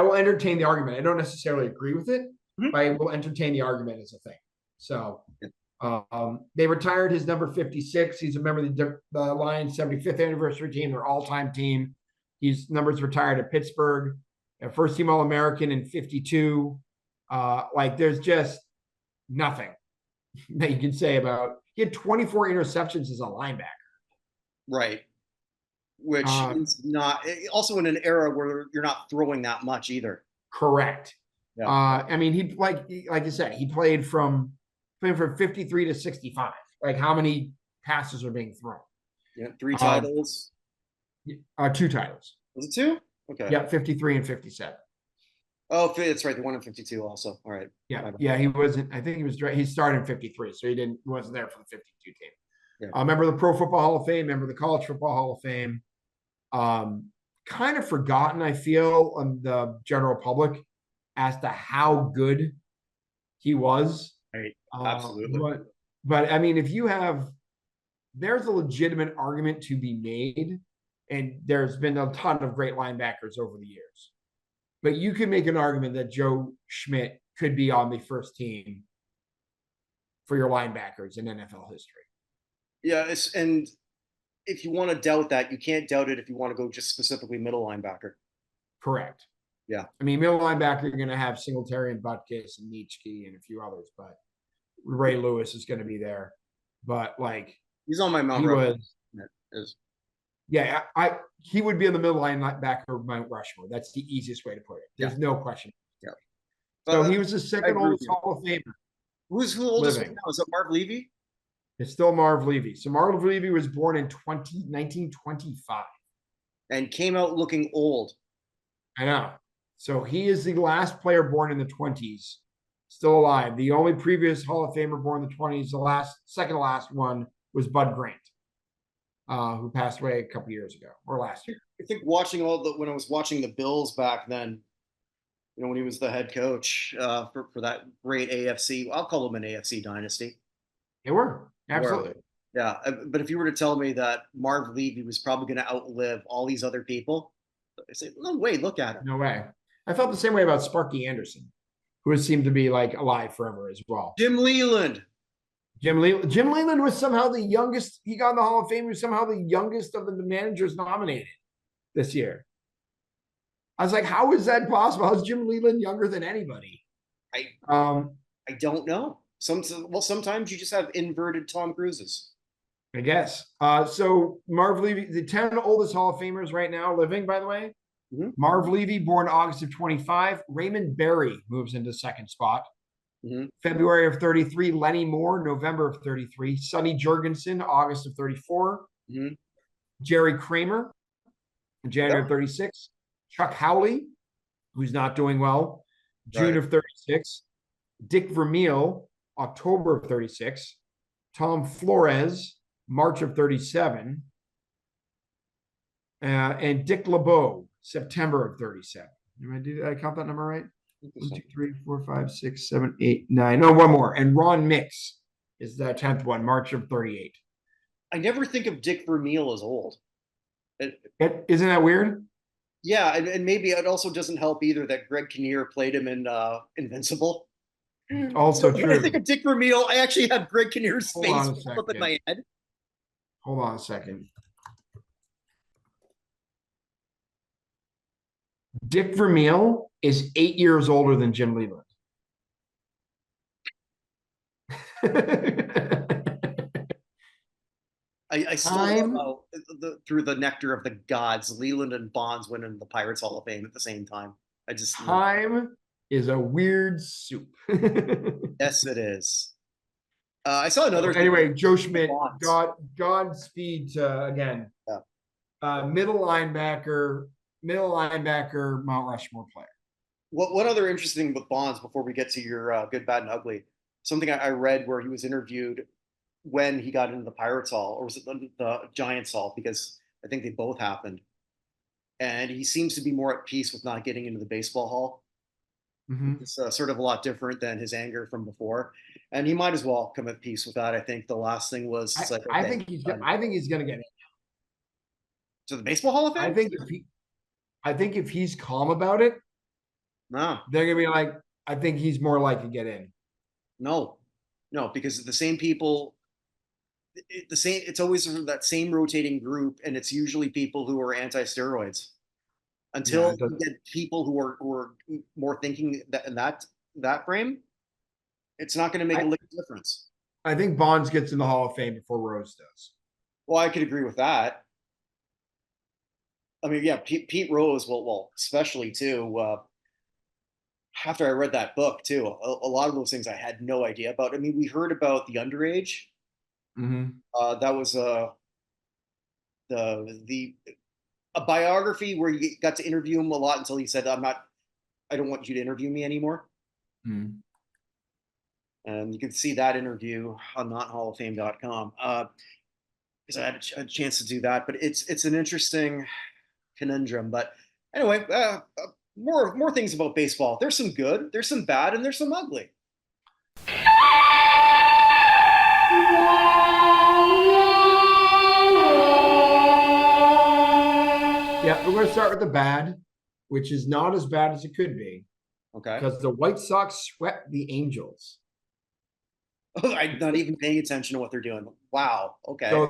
will entertain the argument. I don't necessarily agree with it, but I will entertain the argument as a thing. So they retired his number 56. He's a member of the Lions 75th anniversary team, their all-time team. His numbers retired at Pittsburgh, a first-team All-American in 52. There's just nothing that you can say about. He had 24 interceptions as a linebacker. Right. Which is not also in an era where you're not throwing that much either. Correct. Yeah. I mean, he like you said, he played from 53 to 65. Like, how many passes are being thrown? Yeah, 3 titles. 2 titles. Was it 2? Okay. Yeah, 53 and 57. Oh, that's right. The one in 52 also. All right. Yeah. He wasn't. I think he started in 53, so he wasn't there for the 52 team. Yeah. Member of the Pro Football Hall of Fame, member of the College Football Hall of Fame. Kind of forgotten, I feel, on the general public as to how good he was. Right. Absolutely. But I mean, there's a legitimate argument to be made, and there's been a ton of great linebackers over the years. But you could make an argument that Joe Schmidt could be on the first team for your linebackers in NFL history. Yeah, and if you want to doubt that, you can't doubt it if you want to go just specifically middle linebacker. Correct. Yeah. I mean, middle linebacker, you're going to have Singletary and Butkus and Nitschke and a few others, but Ray Lewis is going to be there. But he's on my Mount Rushmore. Yeah, he would be in the middle linebacker of Mount Rushmore. That's the easiest way to put it. There's no question. Yeah. So he was the second oldest Hall of Famer. Who's oldest now? Is it Marv Levy? It's still Marv Levy. So Marv Levy was born in 1925. And came out looking old. I know. So he is the last player born in the 20s, still alive. The only previous Hall of Famer born in the 20s, second to last one, was Bud Grant, who passed away a couple years ago or last year. I think when I was watching the Bills back then, when he was the head coach for that great AFC, I'll call him an AFC dynasty. They were. Absolutely. Yeah. But if you were to tell me that Marv Levy was probably going to outlive all these other people, I say, no way, look at him. No way. I felt the same way about Sparky Anderson, who seemed to be alive forever as well. Jim Leland was somehow the youngest. He got in the Hall of Fame. He was somehow the youngest of the managers nominated this year. I was like, how is that possible? How is Jim Leland younger than anybody? I don't know. Sometimes you just have inverted Tom Cruises. I guess. So Marv Levy, the 10 oldest Hall of Famers right now living, by the way. Mm-hmm. Marv Levy, born August of 25. Raymond Berry moves into second spot. Mm-hmm. February of 33. Lenny Moore, November of 33. Sonny Jurgensen, August of 34. Mm-hmm. Jerry Kramer, January of 36. Chuck Howley, who's not doing well, June of 36. Dick Vermeil, October of 36. Tom Flores, March of 37. And Dick LeBeau, September of 37. Did I count that number right? 1, 2, 3, 4, 5, 6, 7, 8, 9. No, one more. And Ron Mix is the 10th one, March of 38. I never think of Dick Vermeil as old. Isn't that weird? Yeah, and maybe it also doesn't help either that Greg Kinnear played him in Invincible. So Also when I think true. of Dick Vermeil, I actually have Greg Kinnear's Hold face on a up in second. my head. Hold on a second. Dick Vermeil is 8 years older than Jim Leland. I still love Time how through the nectar of the gods, Leland and Bonds went into the Pirates Hall of Fame at the same time. I just love it. Time is a weird soup. Yes, it is. I saw So another thing. anyway, Joe Schmidt, Bonds. Godspeed again. Yeah. Middle linebacker, Mount Rushmore player. What other interesting with Bonds before we get to your good, bad, and ugly? Something I read where he was interviewed when he got into the Pirates Hall, or was it the Giants Hall? Because I think they both happened. And he seems to be more at peace with not getting into the baseball hall. Mm-hmm. It's sort of a lot different than his anger from before, and he might as well come at peace with that. I think the last thing was it's like, I okay, think he's gonna get it. to the baseball Hall of I Fame. think if he's calm about it, No, they're gonna be like, I think he's more likely to get in. no, no, because the same people, the same. It's always that same rotating group, and it's usually people who are anti-steroids. Yeah, Until you get people who are more thinking that in that frame, it's not going to make a lick of difference. I think Bonds gets in the Hall of Fame before Rose does. Well, I could agree with that. I mean, yeah, Pete Rose, well, especially too. After I read that book too, a lot of those things I had no idea about. I mean, we heard about the underage. Mm-hmm. That was the a biography where you got to interview him a lot until he said, I don't want you to interview me anymore." Mm-hmm. And you can see that interview on nothalloffame.com. Because I had a chance to do that, but it's an interesting conundrum. But anyway, more things about baseball. There's some good, there's some bad, and there's some ugly. Yeah, we're going to start with the bad, which is not as bad as it could be, Okay. because the White Sox swept the Angels. I'm not even paying attention to what they're doing. Wow. Okay. So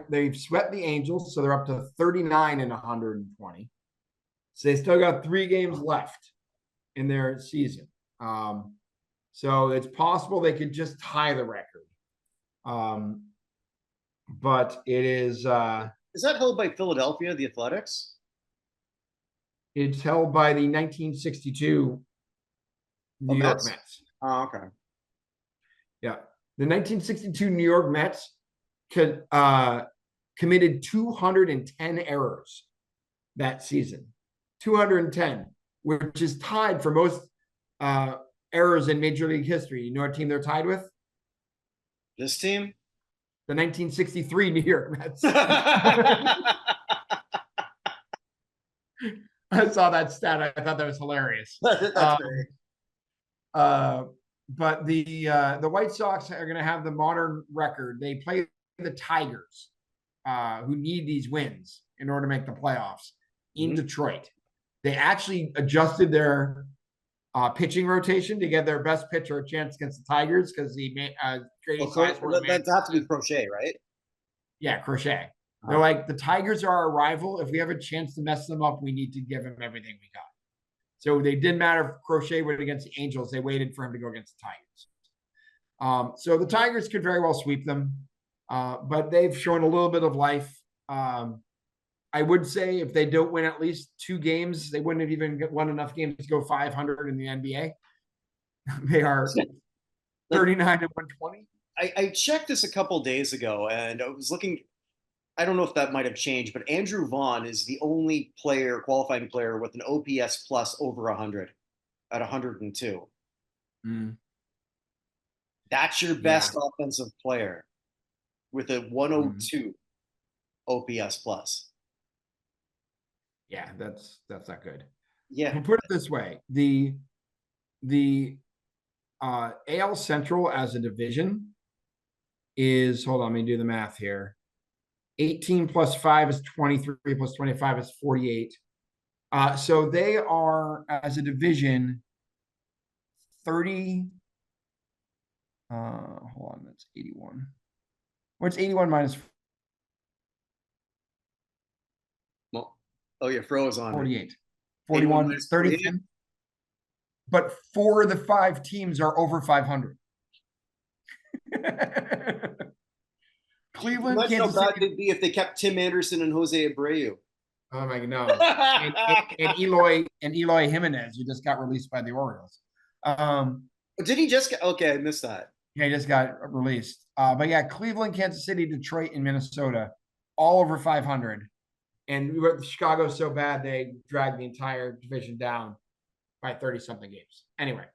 they've swept the Angels, so they're up to 39 and 120. So they still got 3 games left in their season. So it's possible they could just tie the record. But it is Is that held by Philadelphia, the Athletics? it's held by the 1962 New York Mets. Oh, okay. Yeah. The 1962 New York Mets committed 210 errors that season. 210, which is tied for most errors in Major League history. You know what team they're tied with? This team? The 1963 New York Mets. I saw that stat. I thought that was hilarious. That's great. But the White Sox are going to have the modern record. They play the Tigers, who need these wins in order to make the playoffs in Detroit. They actually adjusted their pitching rotation to give their best pitcher a chance against the Tigers because he made trading class. That has to be Crochet, right? Yeah, Crochet. They're like, the Tigers are our rival. If we have a chance to mess them up, we need to give them everything we got. So they didn't matter if Crochet went against the Angels. They waited for him to go against the Tigers. So the Tigers could very well sweep them, but they've shown a little bit of life. I would say if they don't win at least 2 games, they wouldn't have even won enough games to go 500 in the NBA. They are 39 and 120. I checked this a couple days ago, and I was looking. I don't know if that might have changed, but Andrew Vaughn is the only qualifying player with an OPS plus over 100 at 102. That's your best offensive player with a 102 OPS plus. Yeah, that's not good. Yeah. We'll put it this way: the AL Central as a division is, hold on, let me do the math here. 18 plus 5 is 23, plus 25 is 48. So they are, as a division, 30. Hold on, that's 81. What's 81 minus Well, oh, you froze on me. 48? 81 41, minus 48. 31. But 4 of the 5 teams are over 500. Cleveland, Imagine how Kansas bad City. it'd be if they kept Tim Anderson and Jose Abreu. Oh my god, no. And Eloy Jimenez, who just got released by the Orioles. Did he just get? Okay, I missed that. Yeah, he just got released. But yeah, Cleveland, Kansas City, Detroit, and Minnesota, all over 500. And Chicago's so bad they dragged the entire division down by 30 something games. Anyway,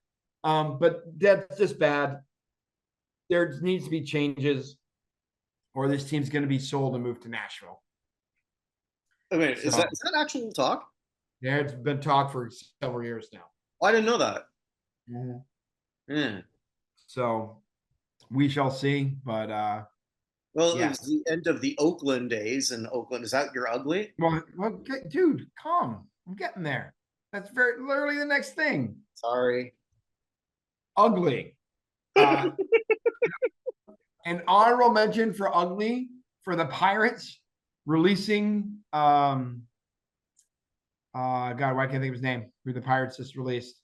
but that's just bad. There needs to be changes, or this team's going to be sold and moved to Nashville. I mean, So is that actual talk? yeah, it's been talked for several years now. Oh, I didn't know that. Mm-hmm. Yeah. So we shall see. But Well, it was yes. the end of the Oakland days, and Oakland, is that your ugly? Well, dude, calm. I'm getting there. That's literally the next thing. Sorry. Ugly. Uh, an honorable mention for ugly for the Pirates releasing God, why can't I think of his name? Who the Pirates just released.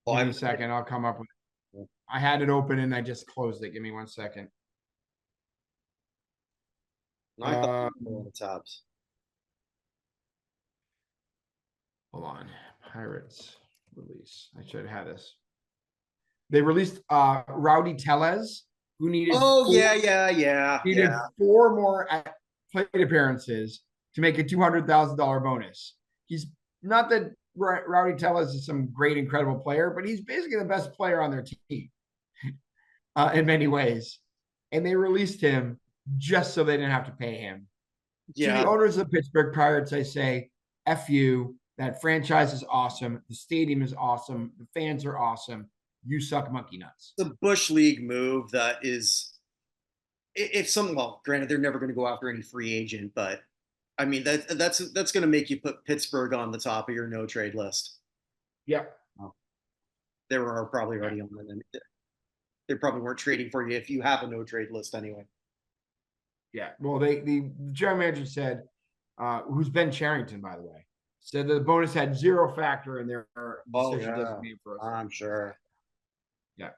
Well, Give me a second. I'll come up with it. I had it open and I just closed it. Give me 1 second. I thought you were on the tabs. Hold on. Pirates release. I should have had this. They released Rowdy Tellez, who needed Oh, yeah. 4 more plate appearances to make a $200,000 bonus. He's not that Rowdy Tellez is some great, incredible player, but he's basically the best player on their team in many ways. And they released him just so they didn't have to pay him. To the Yeah. owners of the Pittsburgh Pirates, I say, F you. That franchise is awesome. The stadium is awesome. The fans are awesome. You suck monkey nuts. The Bush League move that is, if something, well, granted, they're never going to go after any free agent, but I mean, that's going to make you put Pittsburgh on the top of your no trade list. Yep. They were probably already on it. They probably weren't trading for you if you have a no trade list anyway. Yeah. Well, the general manager said, who's Ben Charrington, by the way, said that the bonus had 0 factor in their decision Yeah, made for us. I'm sure. Yeah.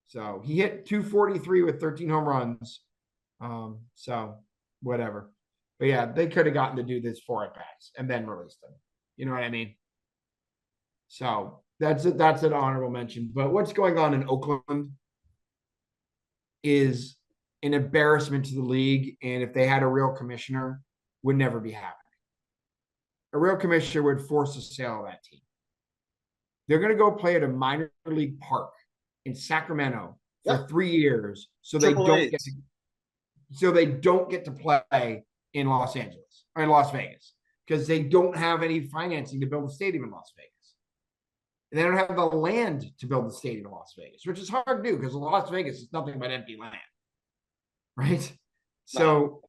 So he hit 243 with 13 home runs. So whatever. But yeah, they could have gotten to do this 4 at bats and then released them. You know what I mean? So that's it. That's an honorable mention. But what's going on in Oakland is an embarrassment to the league. And if they had a real commissioner, would never be happening. A real commissioner would force a sale of that team. They're going to go play at a minor league park in Sacramento for 3 years, so they don't get to play in Los Angeles or in Las Vegas because they don't have any financing to build a stadium in Las Vegas. And they don't have the land to build the stadium in Las Vegas, which is hard to do because Las Vegas is nothing but empty land, right? So,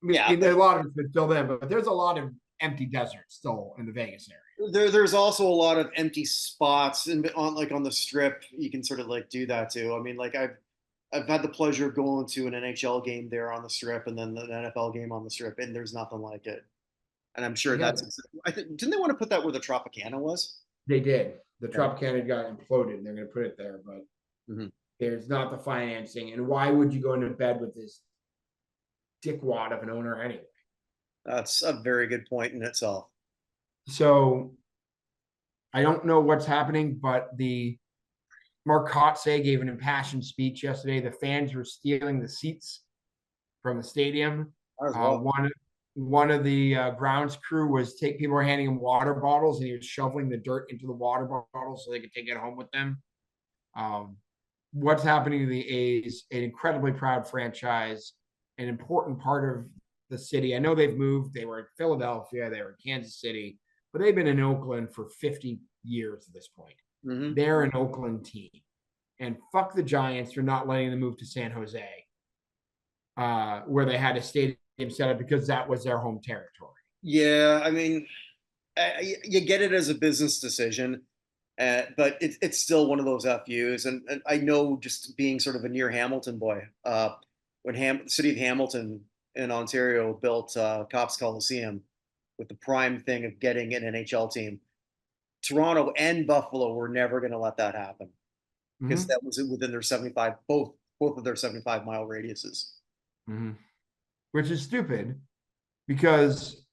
yeah, there's a lot of it's been filled in, but there's a lot of empty desert still in the Vegas area. There's also a lot of empty spots on the strip. You can sort of like do that too. I mean, like I've had the pleasure of going to an NHL game there on the strip, and then an NFL game on the strip, and there's nothing like it. And I'm sure Yeah. I think didn't they want to put that where the Tropicana was? They did. The Tropicana got imploded, and they're going to put it there, but there's not the financing. And why would you go into bed with this dickwad of an owner anyway? That's a very good point in itself. So I don't know what's happening, but the Mark Kotze gave an impassioned speech yesterday. The fans were stealing the seats from the stadium. One of the grounds crew people were handing him water bottles, and he was shoveling the dirt into the water bottles so they could take it home with them. What's happening to the A's? An incredibly proud franchise, an important part of the city. I know they've moved. They were in Philadelphia. They were in Kansas City. but they've been in Oakland for 50 years at this point. Mm-hmm. They're an Oakland team. And fuck the Giants for not letting them move to San Jose, where they had a stadium set up because that was their home territory. Yeah, I mean, you get it as a business decision, but it's still one of those FUs. And I know, just being sort of a near Hamilton boy, when the city of Hamilton in Ontario built Cops Coliseum with the prime thing of getting an NHL team, Toronto and Buffalo were never going to let that happen because Mm-hmm. that was within their 75, both of their 75-mile radiuses. Mm-hmm. Which is stupid because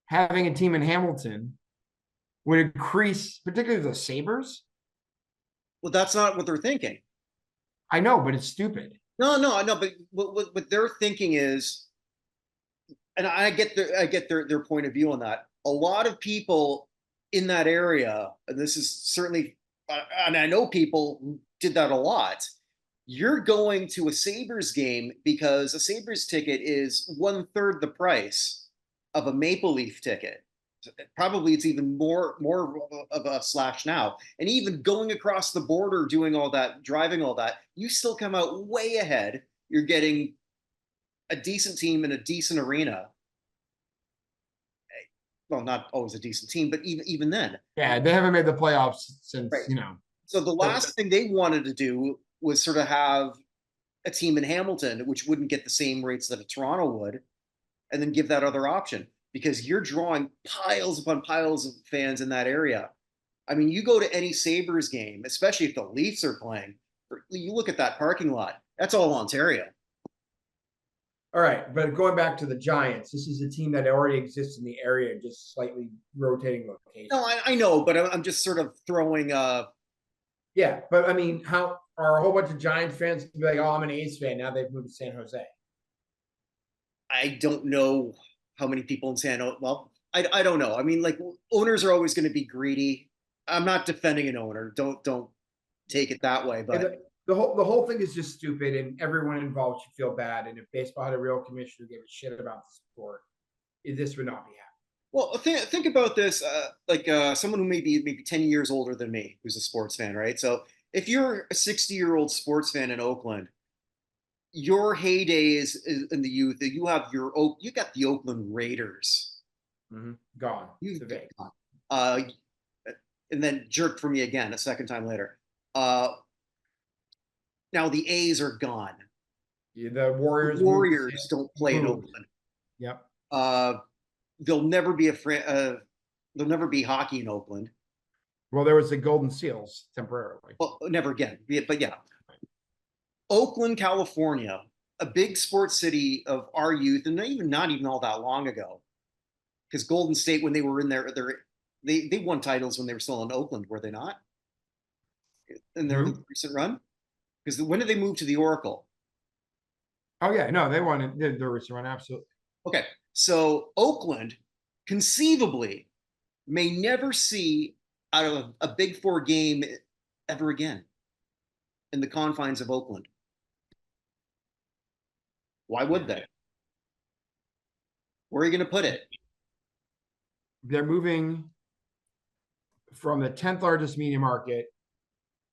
having a team in Hamilton would increase, particularly the Sabres. Well, that's not what they're thinking. I know, but it's stupid. No. But what they're thinking is, and I get their point of view on that. A lot of people in that area, and this is certainly, and I know people who did that a lot. You're going to a Sabres game because a Sabres ticket is 1/3 the price of a Maple Leaf ticket. Probably it's even more of a slash now. And even going across the border, doing all that, driving all that, you still come out way ahead. You're getting a decent team in a decent arena. Well, not always a decent team, but even then. Yeah, they haven't made the playoffs since, Right. So the last thing they wanted to do was sort of have a team in Hamilton, which wouldn't get the same rates that a Toronto would, and then give that other option because you're drawing piles upon piles of fans in that area. I mean, you go to any Sabres game, especially if the Leafs are playing, you look at that parking lot, that's all Ontario. All right, but going back to the Giants, this is a team that already exists in the area, just slightly rotating location. No, I know, but I'm just sort of throwing. Yeah, but I mean, how are a whole bunch of Giants fans be like, "Oh, I'm an A's fan." Now they've moved to San Jose. I don't know how many people in San Jose. Well, I don't know. I mean, like, owners are always going to be greedy. I'm not defending an owner. Don't take it that way. And But the whole thing is just stupid, and everyone involved should feel bad. And if baseball had a real commissioner who gave a shit about the sport, this would not be happening. well, think about this. Like, someone who maybe 10 years older than me, who's a sports fan, right? So if you're a 60-year-old sports fan in Oakland, your heyday is in the youth. You got the Oakland Raiders. Mm-hmm. Gone. You To Vegas. uh, and then jerked for me again a second time later. Uh, Now the A's are gone. Yeah, the Warriors. The Warriors don't play in moved. Oakland. Yep. Uh, there'll never be there'll never be hockey in Oakland. Well, there was the Golden Seals temporarily. Well, never again. But yeah, Oakland, California, a big sports city of our youth, and not even all that long ago. Because Golden State, when they were in there, they won titles when they were still in Oakland, were they not? In their recent run, because when did they move to the Oracle? Oh yeah, no, they won the recent run, absolutely. Okay, so Oakland conceivably may never see out of a Big Four game ever again in the confines of Oakland. Why would they? Where are you going to put it? They're moving from the 10th largest media market,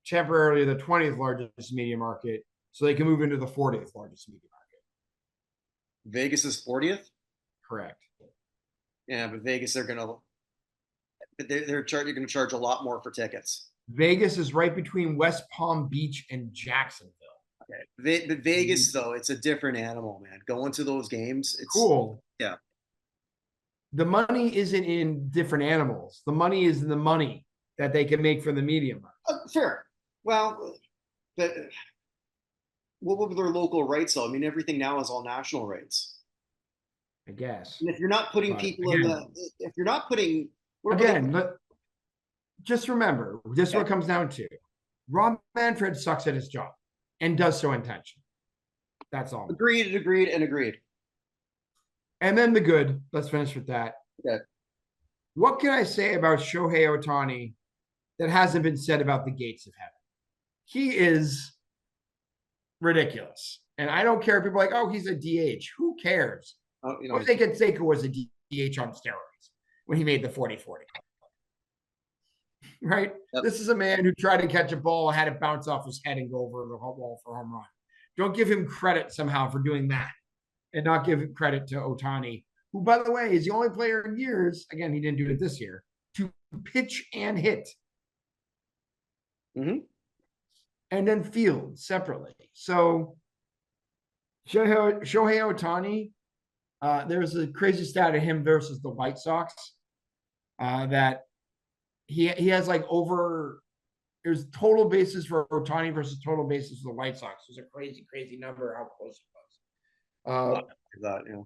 temporarily the 20th largest media market, so they can move into the 40th largest media market. Vegas is 40th? Correct. Yeah, but Vegas, they're going to charge a lot more for tickets. Vegas is right between West Palm Beach and Jacksonville. Okay. But Vegas, though, it's a different animal, man. Going to those games, it's cool. Yeah. The money isn't in different animals. The money is in the money that they can make from the media market. Fair. Well, but what were their local rights, though? I mean, everything now is all national rights. I guess. And if you're not putting people if you're not putting, just remember, this is what it comes down to. Rob Manfred sucks at his job and does so intentionally. That's all. Agreed. And then the good. Let's finish with that. Okay. What can I say about Shohei Ohtani that hasn't been said about the gates of heaven? He is ridiculous. And I don't care if people are like, oh, he's a DH. Who cares? Jose Canseco was a DH on steroids when he made the 40-40. right? Yep. This is a man who tried to catch a ball, had it bounce off his head and go over the wall for a home run. Don't give him credit somehow for doing that, and not give credit to Ohtani, who, by the way, is the only player in years, again, he didn't do it this year, to pitch and hit. Mm-hmm. And then field separately. So Shohei Ohtani, there's a crazy stat of him versus the White Sox that he has like over. There's total bases for Ohtani versus total bases for the White Sox. It was a crazy, crazy number how close it was. That, yeah.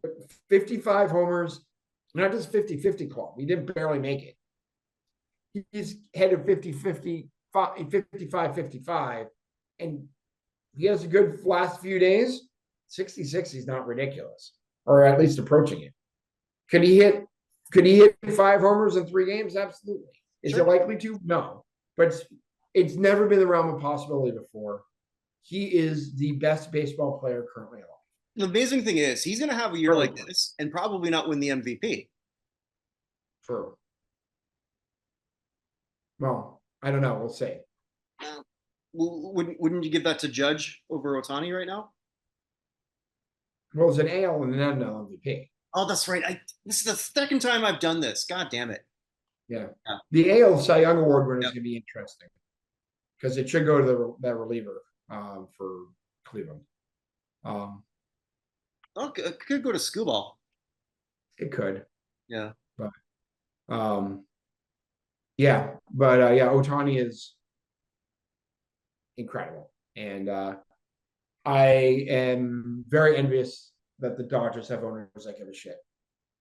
55 homers, not just 50-50 club. He didn't barely make it. He's headed 55-55, and he has a good last few days. 66 is not ridiculous, or at least approaching it. Could he hit 5 homers in 3 games? Absolutely. Is it likely to? No. But it's never been the realm of possibility before. He is the best baseball player currently alive. The amazing thing is he's going to have a year like this and probably not win the MVP. True. Well, I don't know. We'll see. Wouldn't you give that to Judge over Ohtani right now? Well, it's an AL and an NL MVP. Oh, that's right. This is the second time I've done this. God damn it. Yeah. The AL Cy Young Award winner is going to be interesting because it should go to that reliever for Cleveland. It could go to Scuball. It could. Yeah. But Ohtani is incredible. And I am very envious that the Dodgers have owners that give a shit.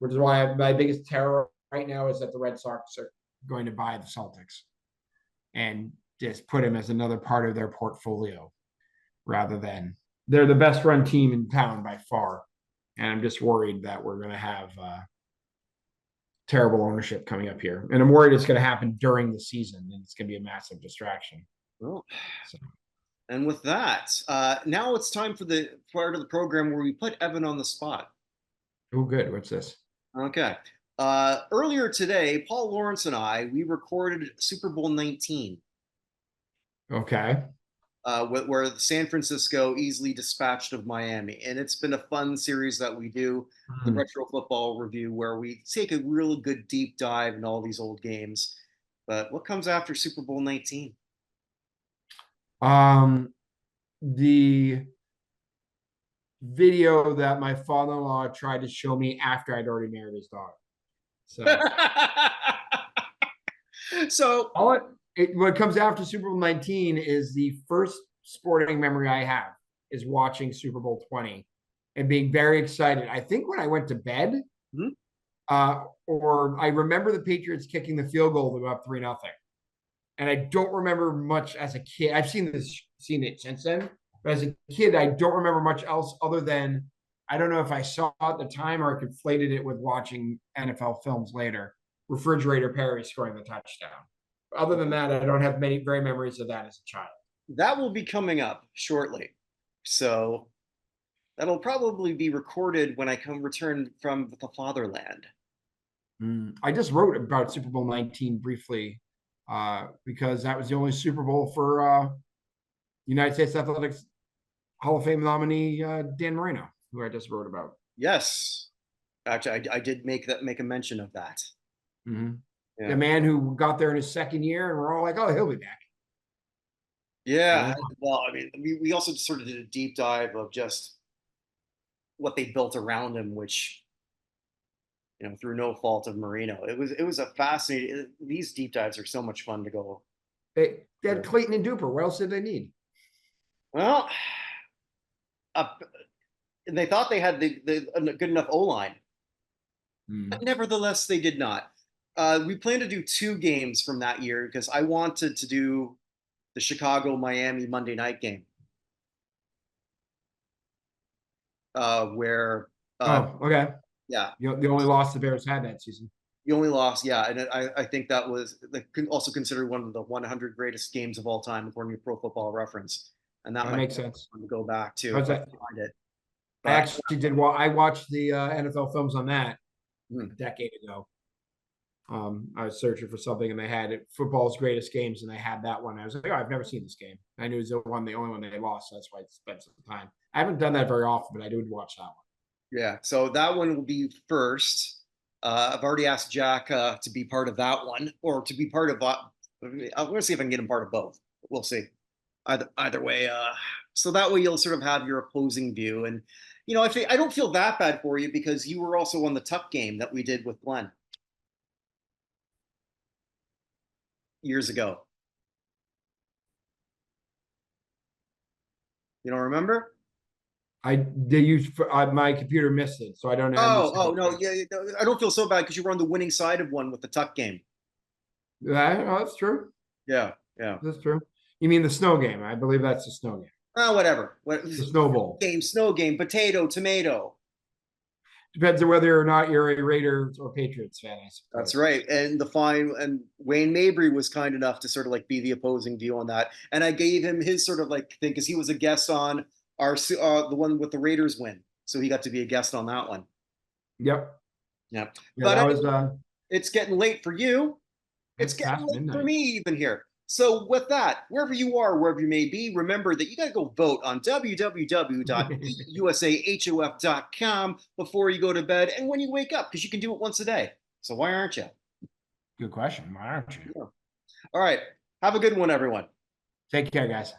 Which is why my biggest terror right now is that the Red Sox are going to buy the Celtics and just put him as another part of their portfolio rather than they're the best run team in town by far. And I'm just worried that we're going to have terrible ownership coming up here. And I'm worried it's going to happen during the season and it's going to be a massive distraction. Oh. So. And with that, now it's time for the part of the program where we put Evan on the spot. Oh, good. What's this? Okay. Earlier today, Paul Lawrence and we recorded Super Bowl 19. Okay. Where San Francisco easily dispatched of Miami. And it's been a fun series that we do, the Retro Football Review, where we take a really good deep dive in all these old games. But what comes after Super Bowl 19? The video that my father-in-law tried to show me after I'd already married his daughter. So what comes after Super Bowl 19 is the first sporting memory I have is watching Super Bowl 20 and being very excited. I think when I went to bed, or I remember the Patriots kicking the field goal to go up 3-0. And I don't remember much as a kid. I've seen it since then. But as a kid, I don't remember much else other than I don't know if I saw it at the time or I conflated it with watching NFL films later. Refrigerator Perry scoring the touchdown. Other than that, I don't have many memories of that as a child. That will be coming up shortly. So that'll probably be recorded when I return from the fatherland. I just wrote about Super Bowl 19 briefly because that was the only Super Bowl for United States Athletics Hall of Fame nominee Dan Marino, who I just wrote about. Yes. Actually, I did make a mention of that. Mm-hmm. Yeah. The man who got there in his second year, and we're all like, oh, he'll be back. Yeah. Well, I mean, we also sort of did a deep dive of just what they built around him, which, through no fault of Marino. It was a fascinating. These deep dives are so much fun to go. They had Clayton and Duper. What else did they need? Well, they thought they had the good enough O-line. But nevertheless, they did not. We plan to do 2 games from that year because I wanted to do the Chicago-Miami Monday night game. Where okay. Yeah. The only loss the Bears had that season. The only loss, yeah. And I think that was also considered one of the 100 greatest games of all time, according to Pro Football Reference. And that makes sense. To go back to find it. But I actually did. Well, I watched the NFL films on that a decade ago. I was searching for something and they had it, football's greatest games, and they had that one. I was like, oh, I've never seen this game. I knew it was the only one they lost. So that's why I spent some time. I haven't done that very often, but I do watch that one. Yeah, so that one will be first. I've already asked Jack to be part of that one, or to be part of. I'm going to see if I can get him part of both. We'll see. Either way, so that way you'll sort of have your opposing view, and I don't feel that bad for you because you were also on the Tuck game that we did with Glenn years ago. You don't remember? They used my computer missed it, so I don't Oh understand. no, yeah, I don't feel so bad because you were on the winning side of one with the Tuck game. That's true. Yeah, yeah. That's true. You mean the snow game? I believe that's the snow game. Whatever. The Snow Bowl. Game, snow game, potato, tomato. Depends on whether or not you're a Raiders or Patriots fan, I That's suppose. right. And the fine and Wayne Mabry was kind enough to sort of like be the opposing view on that. And I gave him his sort of like thing because he was a guest on our the one with the Raiders win. So he got to be a guest on that one. Yep. Yeah. Yeah, But that was anyway, it's getting late for you. It's it's getting past late for midnight. me even here. So with that, wherever you are, wherever you may be, remember that you got to go vote on www.usahof.com before you go to bed and when you wake up, because you can do it once a day. So why aren't you? Good question. Why aren't you? Yeah. All right. Have a good one, everyone. Take care, guys.